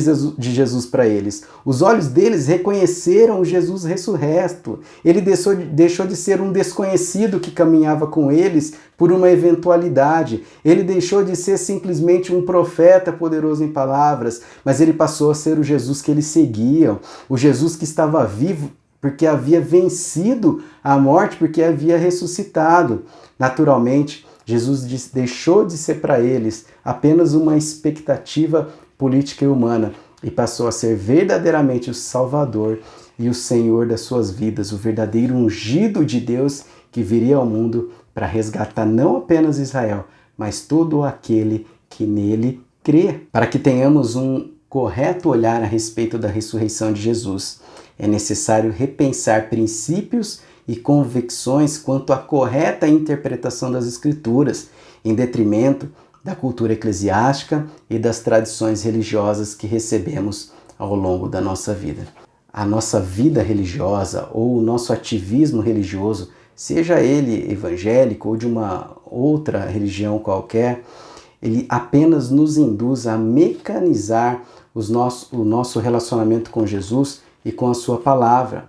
Jesus para eles. Os olhos deles reconheceram o Jesus ressurreto. Ele deixou de ser um desconhecido que caminhava com eles por uma eventualidade. Ele deixou de ser simplesmente um profeta poderoso em palavras, mas ele passou a ser o Jesus que eles seguiam, o Jesus que estava vivo porque havia vencido a morte, porque havia ressuscitado. Naturalmente, Jesus deixou de ser para eles apenas uma expectativa política e humana e passou a ser verdadeiramente o Salvador e o Senhor das suas vidas, o verdadeiro ungido de Deus que viria ao mundo para resgatar não apenas Israel, mas todo aquele que nele crê. Para que tenhamos um correto olhar a respeito da ressurreição de Jesus, é necessário repensar princípios e convicções quanto à correta interpretação das Escrituras, em detrimento da cultura eclesiástica e das tradições religiosas que recebemos ao longo da nossa vida. a nossa vida religiosa ou o nosso ativismo religioso, seja ele evangélico ou de uma outra religião qualquer, ele apenas nos induz a mecanizar o nosso relacionamento com Jesus e com a sua palavra.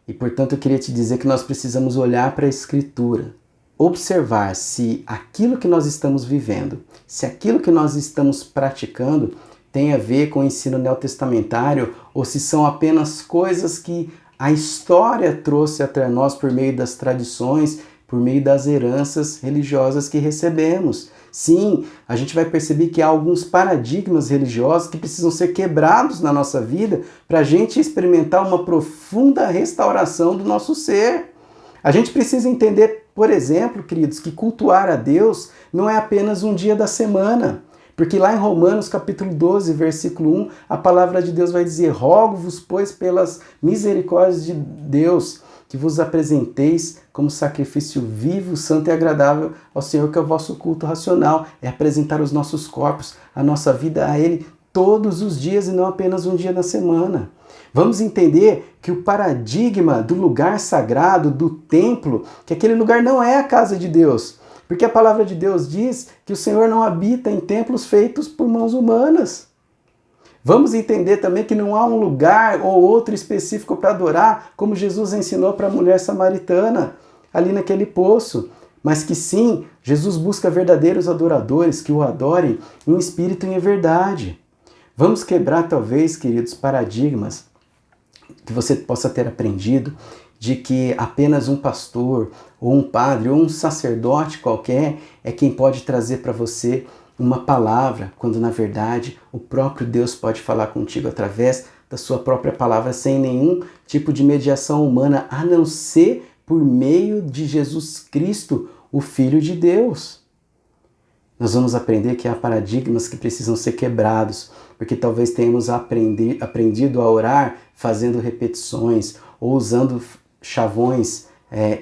E, portanto, eu queria te dizer que nós precisamos olhar para a Escritura, observar se aquilo que nós estamos vivendo, se aquilo que nós estamos praticando tem a ver com o ensino neotestamentário ou se são apenas coisas que a história trouxe até nós por meio das tradições, por meio das heranças religiosas que recebemos. Sim, a gente vai perceber que há alguns paradigmas religiosos que precisam ser quebrados na nossa vida para a gente experimentar uma profunda restauração do nosso ser. A gente precisa entender, por exemplo, queridos, que cultuar a Deus não é apenas um dia da semana. Porque lá em Romanos capítulo 12, versículo 1, a palavra de Deus vai dizer: rogo-vos, pois, pelas misericórdias de Deus, que vos apresenteis como sacrifício vivo, santo e agradável ao Senhor, que é o vosso culto racional. É apresentar os nossos corpos, a nossa vida a Ele todos os dias e não apenas um dia na semana. Vamos entender que o paradigma do lugar sagrado, do templo, que aquele lugar não é a casa de Deus. Porque a palavra de Deus diz que o Senhor não habita em templos feitos por mãos humanas. Vamos entender também que não há um lugar ou outro específico para adorar, como Jesus ensinou para a mulher samaritana, ali naquele poço. Mas que sim, Jesus busca verdadeiros adoradores que o adorem em espírito e em verdade. Vamos quebrar, talvez, queridos, paradigmas que você possa ter aprendido de que apenas um pastor, ou um padre, ou um sacerdote qualquer é quem pode trazer para você uma palavra, quando na verdade o próprio Deus pode falar contigo através da sua própria palavra, sem nenhum tipo de mediação humana, a não ser por meio de Jesus Cristo, o Filho de Deus. Nós vamos aprender que há paradigmas que precisam ser quebrados, porque talvez tenhamos aprendido a orar fazendo repetições, ou usando chavões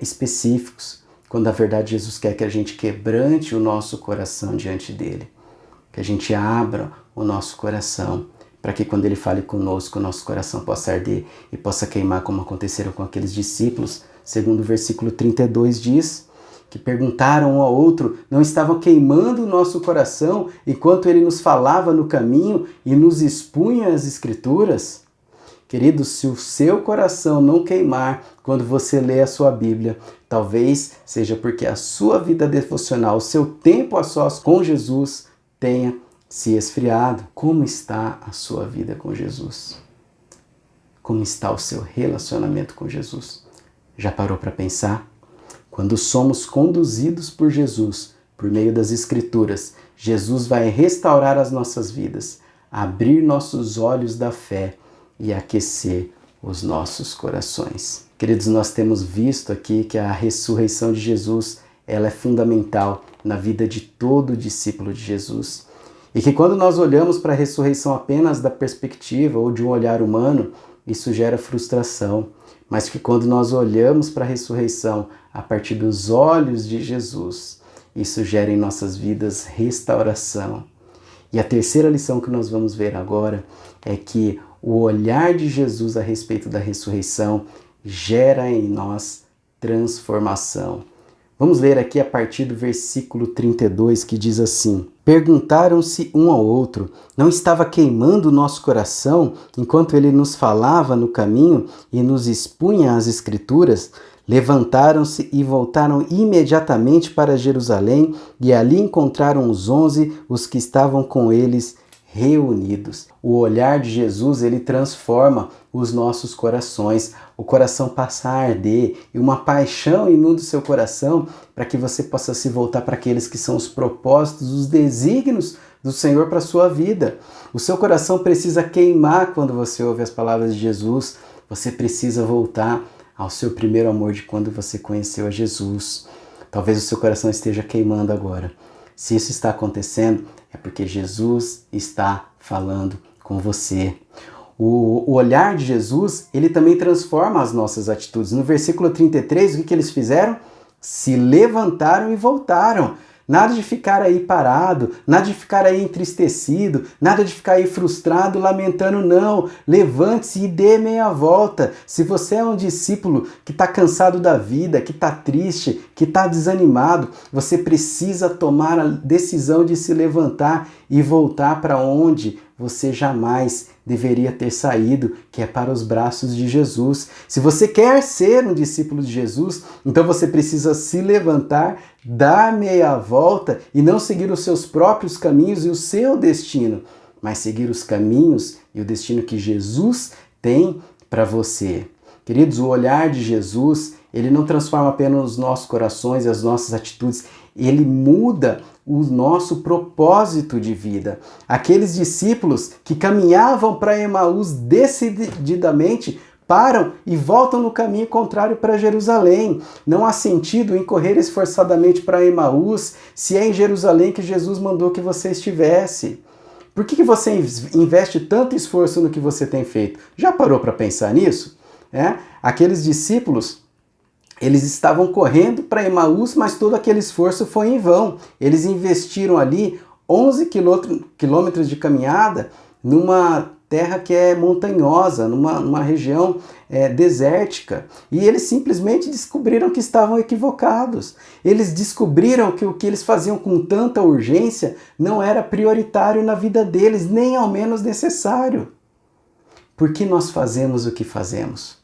específicos, quando na verdade Jesus quer que a gente quebrante o nosso coração diante dele, que a gente abra o nosso coração, para que quando ele fale conosco, o nosso coração possa arder e possa queimar, como aconteceram com aqueles discípulos, segundo o versículo 32 diz, que perguntaram um ao outro, não estavam queimando o nosso coração enquanto ele nos falava no caminho e nos expunha as Escrituras? Querido, se o seu coração não queimar quando você lê a sua Bíblia, talvez seja porque a sua vida devocional, o seu tempo a sós com Jesus tenha se esfriado. Como está a sua vida com Jesus? Como está o seu relacionamento com Jesus? Já parou para pensar? Quando somos conduzidos por Jesus, por meio das Escrituras, Jesus vai restaurar as nossas vidas, abrir nossos olhos da fé e aquecer os nossos corações. Queridos, nós temos visto aqui que a ressurreição de Jesus, ela é fundamental na vida de todo discípulo de Jesus. E que quando nós olhamos para a ressurreição apenas da perspectiva ou de um olhar humano, isso gera frustração. Mas que quando nós olhamos para a ressurreição a partir dos olhos de Jesus, isso gera em nossas vidas restauração. E a terceira lição que nós vamos ver agora é que o olhar de Jesus a respeito da ressurreição gera em nós transformação. Vamos ler aqui a partir do versículo 32, que diz assim: perguntaram-se um ao outro, não estava queimando o nosso coração enquanto ele nos falava no caminho e nos expunha as Escrituras? Levantaram-se e voltaram imediatamente para Jerusalém e ali encontraram os 11, os que estavam com eles reunidos. O olhar de Jesus, ele transforma os nossos corações. O coração passa a arder e uma paixão inunda o seu coração para que você possa se voltar para aqueles que são os propósitos, os desígnios do Senhor para a sua vida. O seu coração precisa queimar quando você ouve as palavras de Jesus. Você precisa voltar ao seu primeiro amor de quando você conheceu a Jesus. Talvez o seu coração esteja queimando agora. Se isso está acontecendo, é porque Jesus está falando com você. O olhar de Jesus, ele também transforma as nossas atitudes. No versículo 33, o que eles fizeram? Se levantaram e voltaram. Nada de ficar aí parado, nada de ficar aí entristecido, nada de ficar aí frustrado, lamentando, não. Levante-se e dê meia volta. Se você é um discípulo que está cansado da vida, que está triste, que está desanimado, você precisa tomar a decisão de se levantar e voltar para onde você jamais deveria ter saído, que é para os braços de Jesus. Se você quer ser um discípulo de Jesus, então você precisa se levantar, dar meia volta e não seguir os seus próprios caminhos e o seu destino, mas seguir os caminhos e o destino que Jesus tem para você. Queridos, o olhar de Jesus, ele não transforma apenas os nossos corações e as nossas atitudes, ele muda o nosso propósito de vida. Aqueles discípulos que caminhavam para Emaús decididamente param e voltam no caminho contrário para Jerusalém. Não há sentido em correr esforçadamente para Emaús se é em Jerusalém que Jesus mandou que você estivesse. Por que você investe tanto esforço no que você tem feito? Já parou para pensar nisso? Aqueles discípulos, eles estavam correndo para Emaús, mas todo aquele esforço foi em vão. Eles investiram ali 11 quilômetros de caminhada numa terra que é montanhosa, numa região desértica. E eles simplesmente descobriram que estavam equivocados. Eles descobriram que o que eles faziam com tanta urgência não era prioritário na vida deles, nem ao menos necessário. Por que nós fazemos o que fazemos?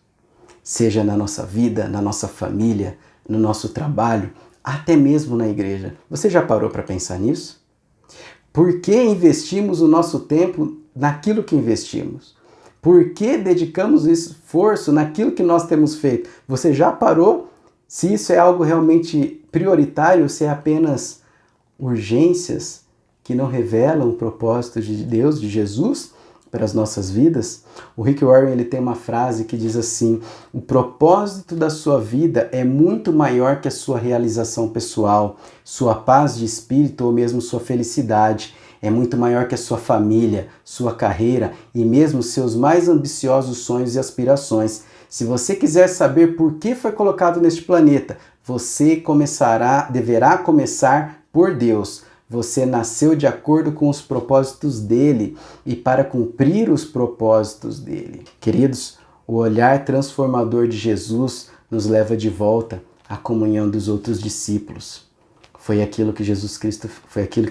Seja na nossa vida, na nossa família, no nosso trabalho, até mesmo na igreja. Você já parou para pensar nisso? Por que investimos o nosso tempo naquilo que investimos? Por que dedicamos esforço naquilo que nós temos feito? Você já parou? Se isso é algo realmente prioritário, se é apenas urgências que não revelam o propósito de Deus, de Jesus, para as nossas vidas? O Rick Warren, ele tem uma frase que diz assim: o propósito da sua vida é muito maior que a sua realização pessoal, sua paz de espírito ou mesmo sua felicidade. É muito maior que a sua família, sua carreira e mesmo seus mais ambiciosos sonhos e aspirações. Se você quiser saber por que foi colocado neste planeta, você deverá começar por Deus. Você nasceu de acordo com os propósitos dele e para cumprir os propósitos dele. Queridos, o olhar transformador de Jesus nos leva de volta à comunhão dos outros discípulos. Foi aquilo que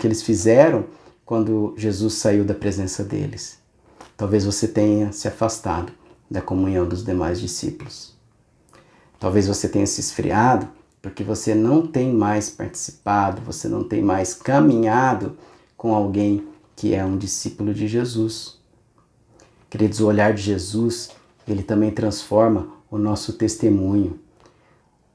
eles fizeram quando Jesus saiu da presença deles. Talvez você tenha se afastado da comunhão dos demais discípulos. Talvez você tenha se esfriado porque você não tem mais participado, você não tem mais caminhado com alguém que é um discípulo de Jesus. Queridos, o olhar de Jesus, ele também transforma o nosso testemunho.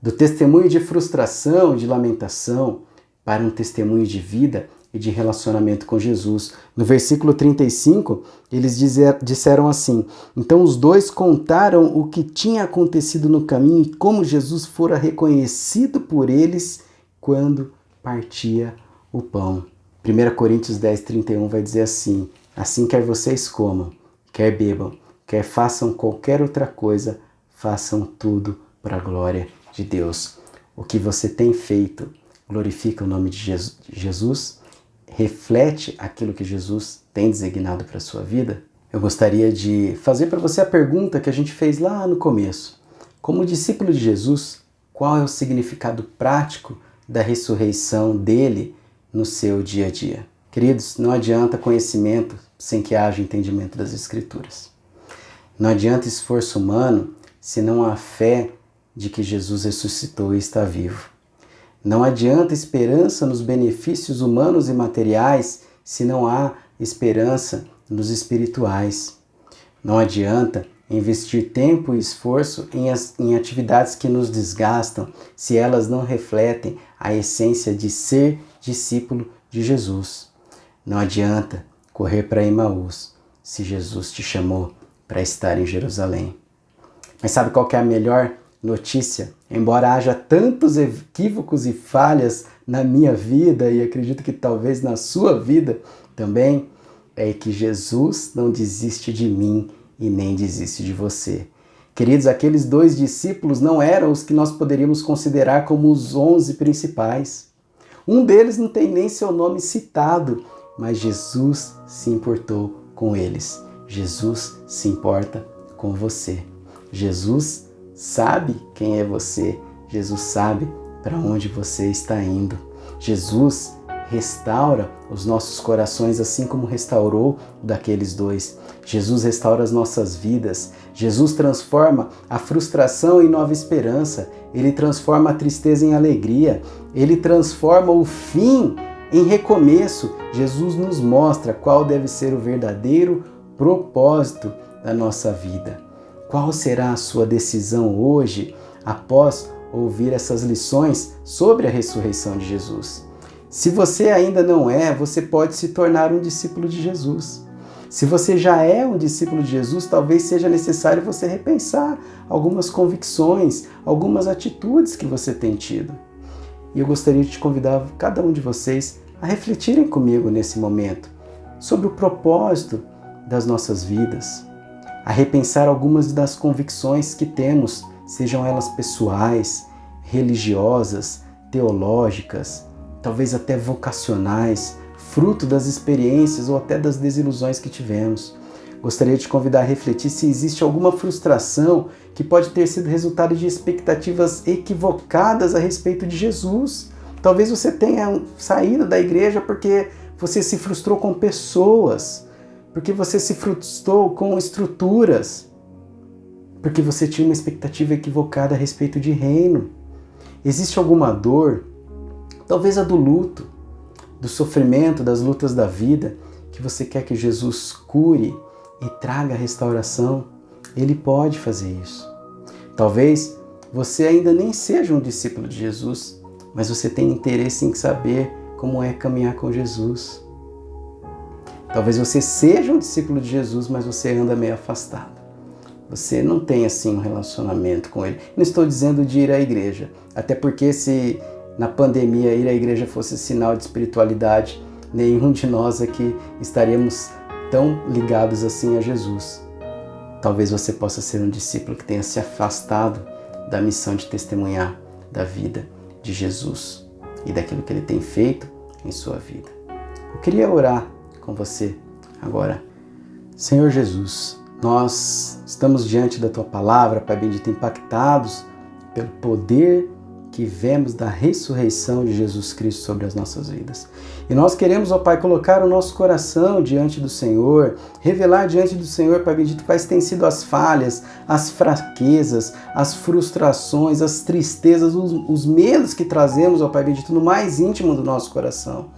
Do testemunho de frustração, de lamentação, para um testemunho de vida e de relacionamento com Jesus. No versículo 35, eles disseram assim: então os dois contaram o que tinha acontecido no caminho e como Jesus fora reconhecido por eles quando partia o pão. 1 Coríntios 10, 31 vai dizer assim: assim quer vocês comam, quer bebam, quer façam qualquer outra coisa, façam tudo para a glória de Deus. O que você tem feito glorifica o nome de Jesus? Reflete aquilo que Jesus tem designado para a sua vida? Eu gostaria de fazer para você a pergunta que a gente fez lá no começo. Como discípulo de Jesus, qual é o significado prático da ressurreição dele no seu dia a dia? Queridos, não adianta conhecimento sem que haja entendimento das Escrituras. Não adianta esforço humano se não há fé de que Jesus ressuscitou e está vivo. Não adianta esperança nos benefícios humanos e materiais se não há esperança nos espirituais. Não adianta investir tempo e esforço em atividades que nos desgastam se elas não refletem a essência de ser discípulo de Jesus. Não adianta correr para Emaús se Jesus te chamou para estar em Jerusalém. Mas sabe qual que é a melhor notícia? Embora haja tantos equívocos e falhas na minha vida, e acredito que talvez na sua vida também, é que Jesus não desiste de mim e nem desiste de você. Queridos, aqueles 2 discípulos não eram os que nós poderíamos considerar como os 11 principais. Um deles não tem nem seu nome citado, mas Jesus se importou com eles. Jesus se importa com você. Jesus sabe quem é você. Jesus sabe para onde você está indo. Jesus restaura os nossos corações assim como restaurou o daqueles dois. Jesus restaura as nossas vidas. Jesus transforma a frustração em nova esperança. Ele transforma a tristeza em alegria. Ele transforma o fim em recomeço. Jesus nos mostra qual deve ser o verdadeiro propósito da nossa vida. Qual será a sua decisão hoje após ouvir essas lições sobre a ressurreição de Jesus? Se você ainda não é, você pode se tornar um discípulo de Jesus. Se você já é um discípulo de Jesus, talvez seja necessário você repensar algumas convicções, algumas atitudes que você tem tido. E eu gostaria de te convidar, cada um de vocês, a refletirem comigo nesse momento sobre o propósito das nossas vidas, a repensar algumas das convicções que temos, sejam elas pessoais, religiosas, teológicas, talvez até vocacionais, fruto das experiências ou até das desilusões que tivemos. Gostaria de te convidar a refletir se existe alguma frustração que pode ter sido resultado de expectativas equivocadas a respeito de Jesus. Talvez você tenha saído da igreja porque você se frustrou com pessoas, porque você se frustrou com estruturas, porque você tinha uma expectativa equivocada a respeito de reino. Existe alguma dor, talvez a do luto, do sofrimento, das lutas da vida, que você quer que Jesus cure e traga a restauração? Ele pode fazer isso. Talvez você ainda nem seja um discípulo de Jesus, mas você tem interesse em saber como é caminhar com Jesus. Talvez você seja um discípulo de Jesus, mas você anda meio afastado. Você não tem assim um relacionamento com Ele. Não estou dizendo de ir à igreja, até porque se na pandemia ir à igreja fosse sinal de espiritualidade, nenhum de nós aqui estaríamos tão ligados assim a Jesus. Talvez você possa ser um discípulo que tenha se afastado da missão de testemunhar da vida de Jesus e daquilo que Ele tem feito em sua vida. Eu queria orar com você agora. Senhor Jesus, nós estamos diante da Tua Palavra, Pai bendito, impactados pelo poder que vemos da ressurreição de Jesus Cristo sobre as nossas vidas. E nós queremos, ó Pai, colocar o nosso coração diante do Senhor, revelar diante do Senhor, Pai bendito, quais têm sido as falhas, as fraquezas, as frustrações, as tristezas, os medos que trazemos, ó Pai bendito, no mais íntimo do nosso coração.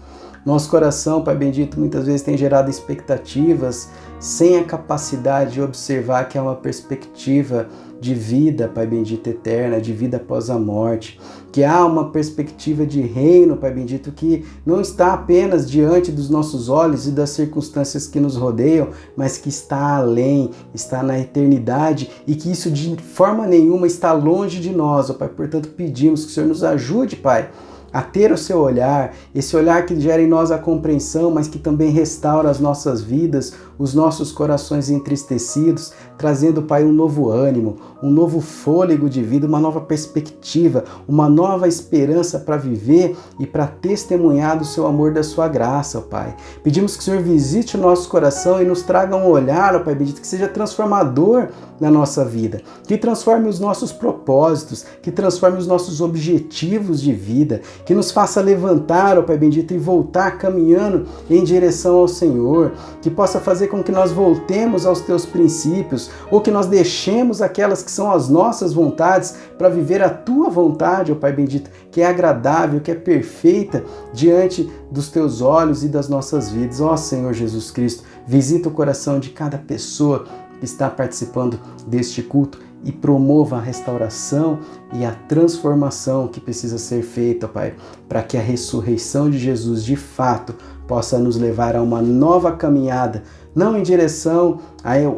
Nosso coração, Pai bendito, muitas vezes tem gerado expectativas sem a capacidade de observar que é uma perspectiva de vida, Pai bendito, eterna, de vida após a morte, que há uma perspectiva de reino, Pai bendito, que não está apenas diante dos nossos olhos e das circunstâncias que nos rodeiam, mas que está além, está na eternidade e que isso de forma nenhuma está longe de nós, ó Pai. Portanto, pedimos que o Senhor nos ajude, Pai, a ter o seu olhar, esse olhar que gera em nós a compreensão, mas que também restaura as nossas vidas, os nossos corações entristecidos, trazendo, Pai, um novo ânimo, um novo fôlego de vida, uma nova perspectiva, uma nova esperança para viver e para testemunhar do seu amor, da sua graça, ó Pai. Pedimos que o Senhor visite o nosso coração e nos traga um olhar, ó Pai bendito, que seja transformador na nossa vida, que transforme os nossos propósitos, que transforme os nossos objetivos de vida, que nos faça levantar, ó Pai bendito, e voltar caminhando em direção ao Senhor, que possa fazer com que nós voltemos aos Teus princípios, ou que nós deixemos aquelas que são as nossas vontades para viver a Tua vontade, ó Pai bendito, que é agradável, que é perfeita diante dos Teus olhos e das nossas vidas. Ó Senhor Jesus Cristo, visita o coração de cada pessoa que está participando deste culto e promova a restauração e a transformação que precisa ser feita, Pai, para que a ressurreição de Jesus, de fato, possa nos levar a uma nova caminhada, não em direção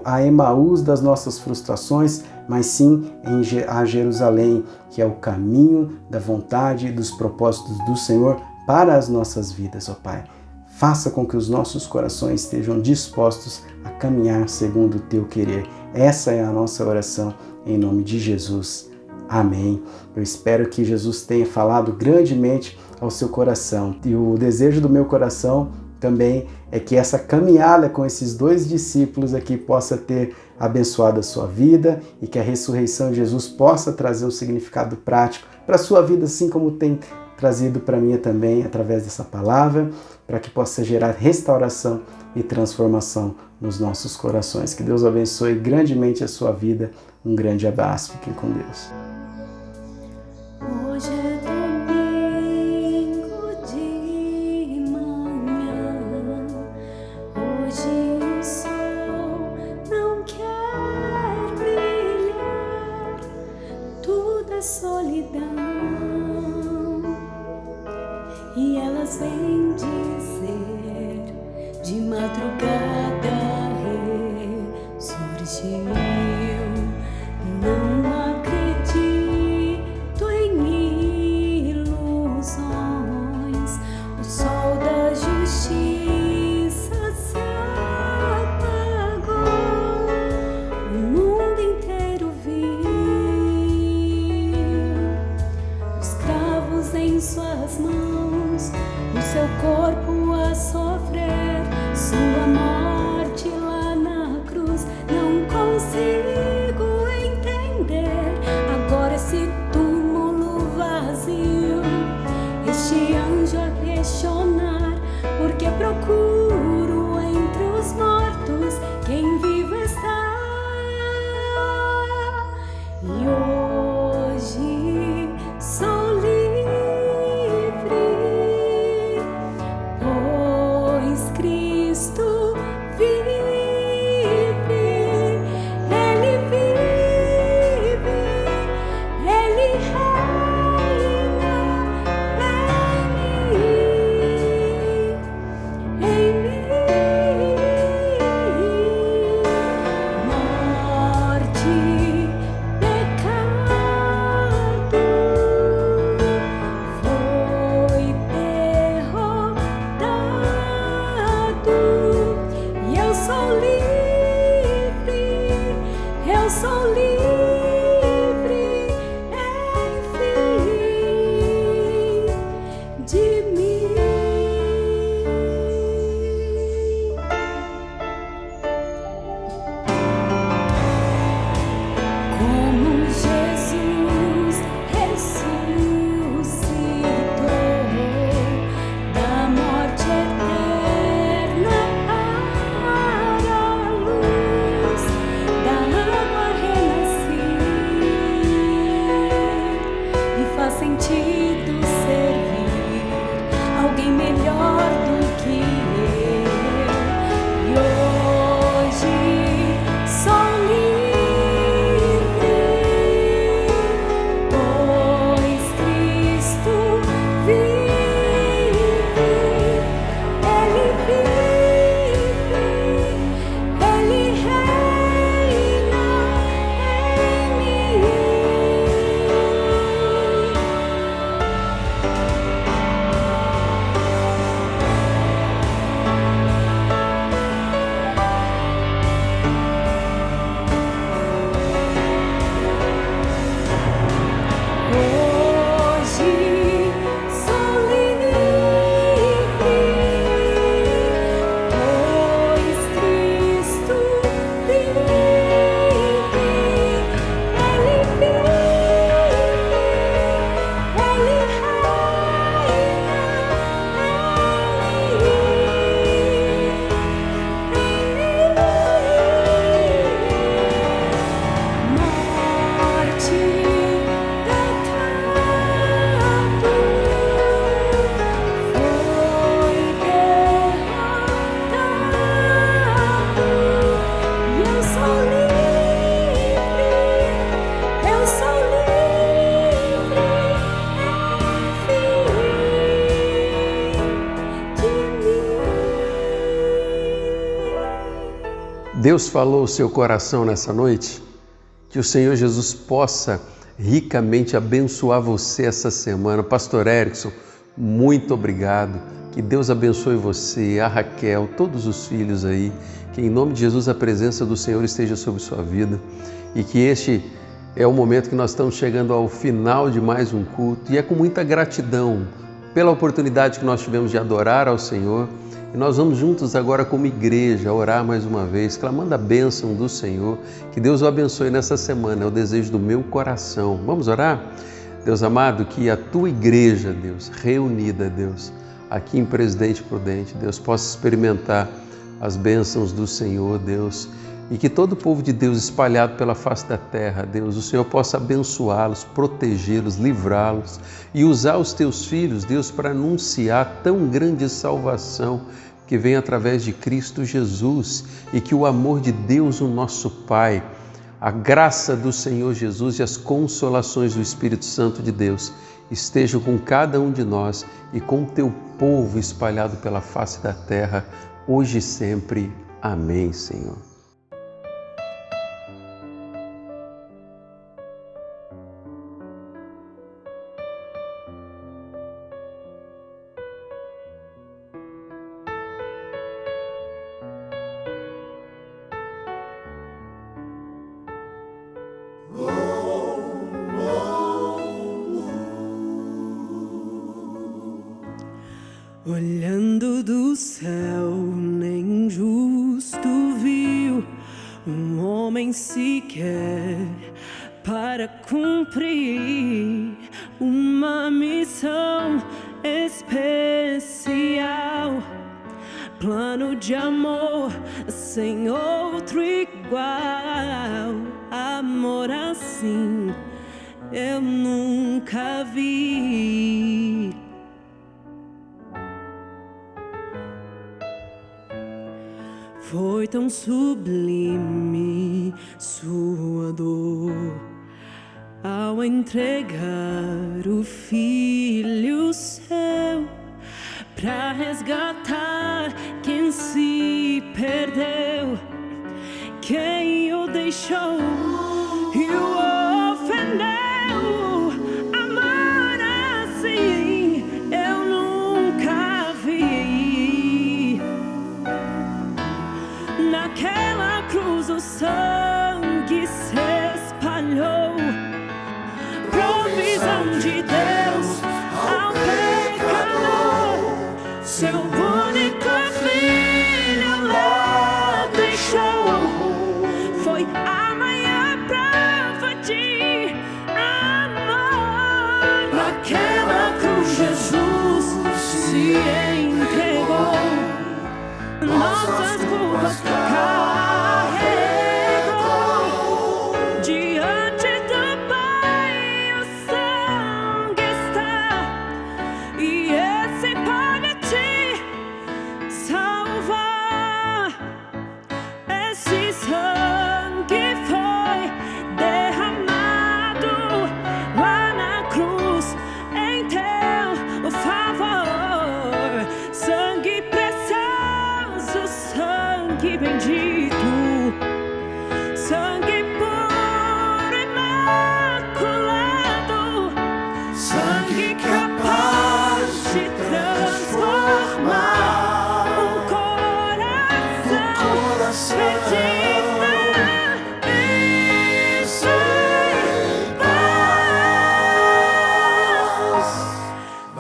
a Emaús das nossas frustrações, mas sim a Jerusalém, que é o caminho da vontade e dos propósitos do Senhor para as nossas vidas, ó Pai. Faça com que os nossos corações estejam dispostos a caminhar segundo o Teu querer. Essa é a nossa oração, em nome de Jesus. Amém. Eu espero que Jesus tenha falado grandemente ao seu coração. E o desejo do meu coração também é que essa caminhada com esses 2 discípulos aqui possa ter abençoado a sua vida e que a ressurreição de Jesus possa trazer um significado prático para a sua vida, assim como tem trazido para mim também através dessa palavra, para que possa gerar restauração e transformação nos nossos corações. Que Deus abençoe grandemente a sua vida. Um grande abraço. Fiquem com Deus. Hoje é domingo de manhã, hoje o sol não quer brilhar, tudo é solidão, e elas vêm dizer de madrugada ressurgiu. Não acredito em ilusões, o sol da justiça se apagou, o mundo inteiro viu os cravos em suas mãos, o seu corpo a sofrer, sua morte lá na cruz. Não consigo entender agora esse túmulo vazio, este anjo a questionar, porque procuro entre os mortos quem vivo está. E hoje sou livre, pois Cristo vive. Ele vive, Ele reina em mim. Morte, pecado foi derrotado, e eu sou livre, eu sou livre, enfim, de mim. Como Jesus ressuscitou da morte eterna para a luz, da água renasci, e faz sentido servir alguém melhor do que eu. E hoje sou livre, pois Cristo vive. Ele vive, Ele reina em mim. Hoje sou livre, pois Cristo vive. Ele vive, Ele morte, pecado foi derrotado, e eu sou livre, eu sou livre, enfim, de mim. Deus falou ao seu coração nessa noite? Que o Senhor Jesus possa ricamente abençoar você essa semana. Pastor Erickson, muito obrigado. Que Deus abençoe você, a Raquel, todos os filhos aí. Que em nome de Jesus a presença do Senhor esteja sobre sua vida e que este É o momento que nós estamos chegando ao final de mais um culto e é com muita gratidão pela oportunidade que nós tivemos de adorar ao Senhor. E nós vamos juntos agora como igreja orar mais uma vez, clamando a bênção do Senhor. Que Deus o abençoe nessa semana, é o desejo do meu coração. Vamos orar? Deus amado, que a tua igreja, Deus, reunida, Deus, aqui em Presidente Prudente, Deus, possa experimentar as bênçãos do Senhor, Deus, e que todo o povo de Deus espalhado pela face da terra, Deus, o Senhor possa abençoá-los, protegê-los, livrá-los e usar os teus filhos, Deus, para anunciar tão grande salvação que vem através de Cristo Jesus, e que o amor de Deus, o nosso Pai, a graça do Senhor Jesus e as consolações do Espírito Santo de Deus estejam com cada um de nós e com o teu povo espalhado pela face da terra, hoje e sempre. Amém, Senhor. Olhando do céu, nem justo viu um homem sequer para cumprir uma missão especial. Plano de amor sem outro igual. Amor assim eu nunca vi. Foi tão sublime sua dor ao entregar o Filho seu pra resgatar quem se perdeu, quem o deixou e o ofendeu. Amor assim eu nunca vi. Naquela cruz o sangue se espalhou, provisão de Deus ao pecador. Seu único filho lá deixou, foi a maior prova de amor. Naquela cruz Jesus se entregou, nossas culpas carregou. Diante do Pai o sangue está, e esse pode te salvar. Esse sangue foi derramado lá na cruz em teu favor. Sangue precioso, sangue bendito, sangue puro, imaculado, sangue capaz de transformar um coração perdido e sem paz.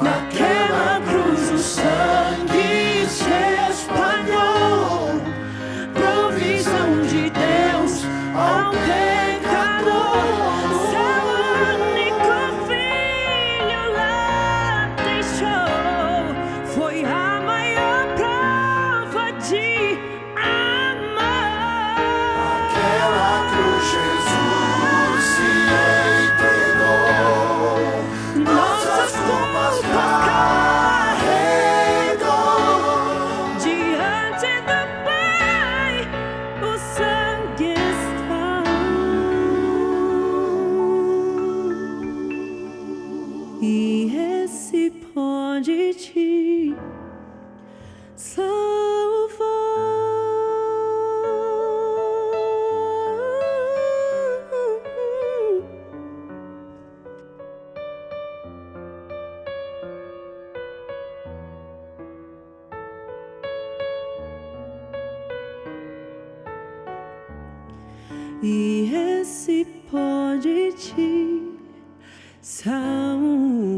Naquela cruz o sangue se espalhou, provisão de Deus ao pecador. Seu único filho lá deixou, foi a maior prova de amor. Naquela cruz Jesus se entregou, nossas culpas carregou. Diante do Pai o sangue está, e esse pode te salvar. e esse pó de ti, saúde.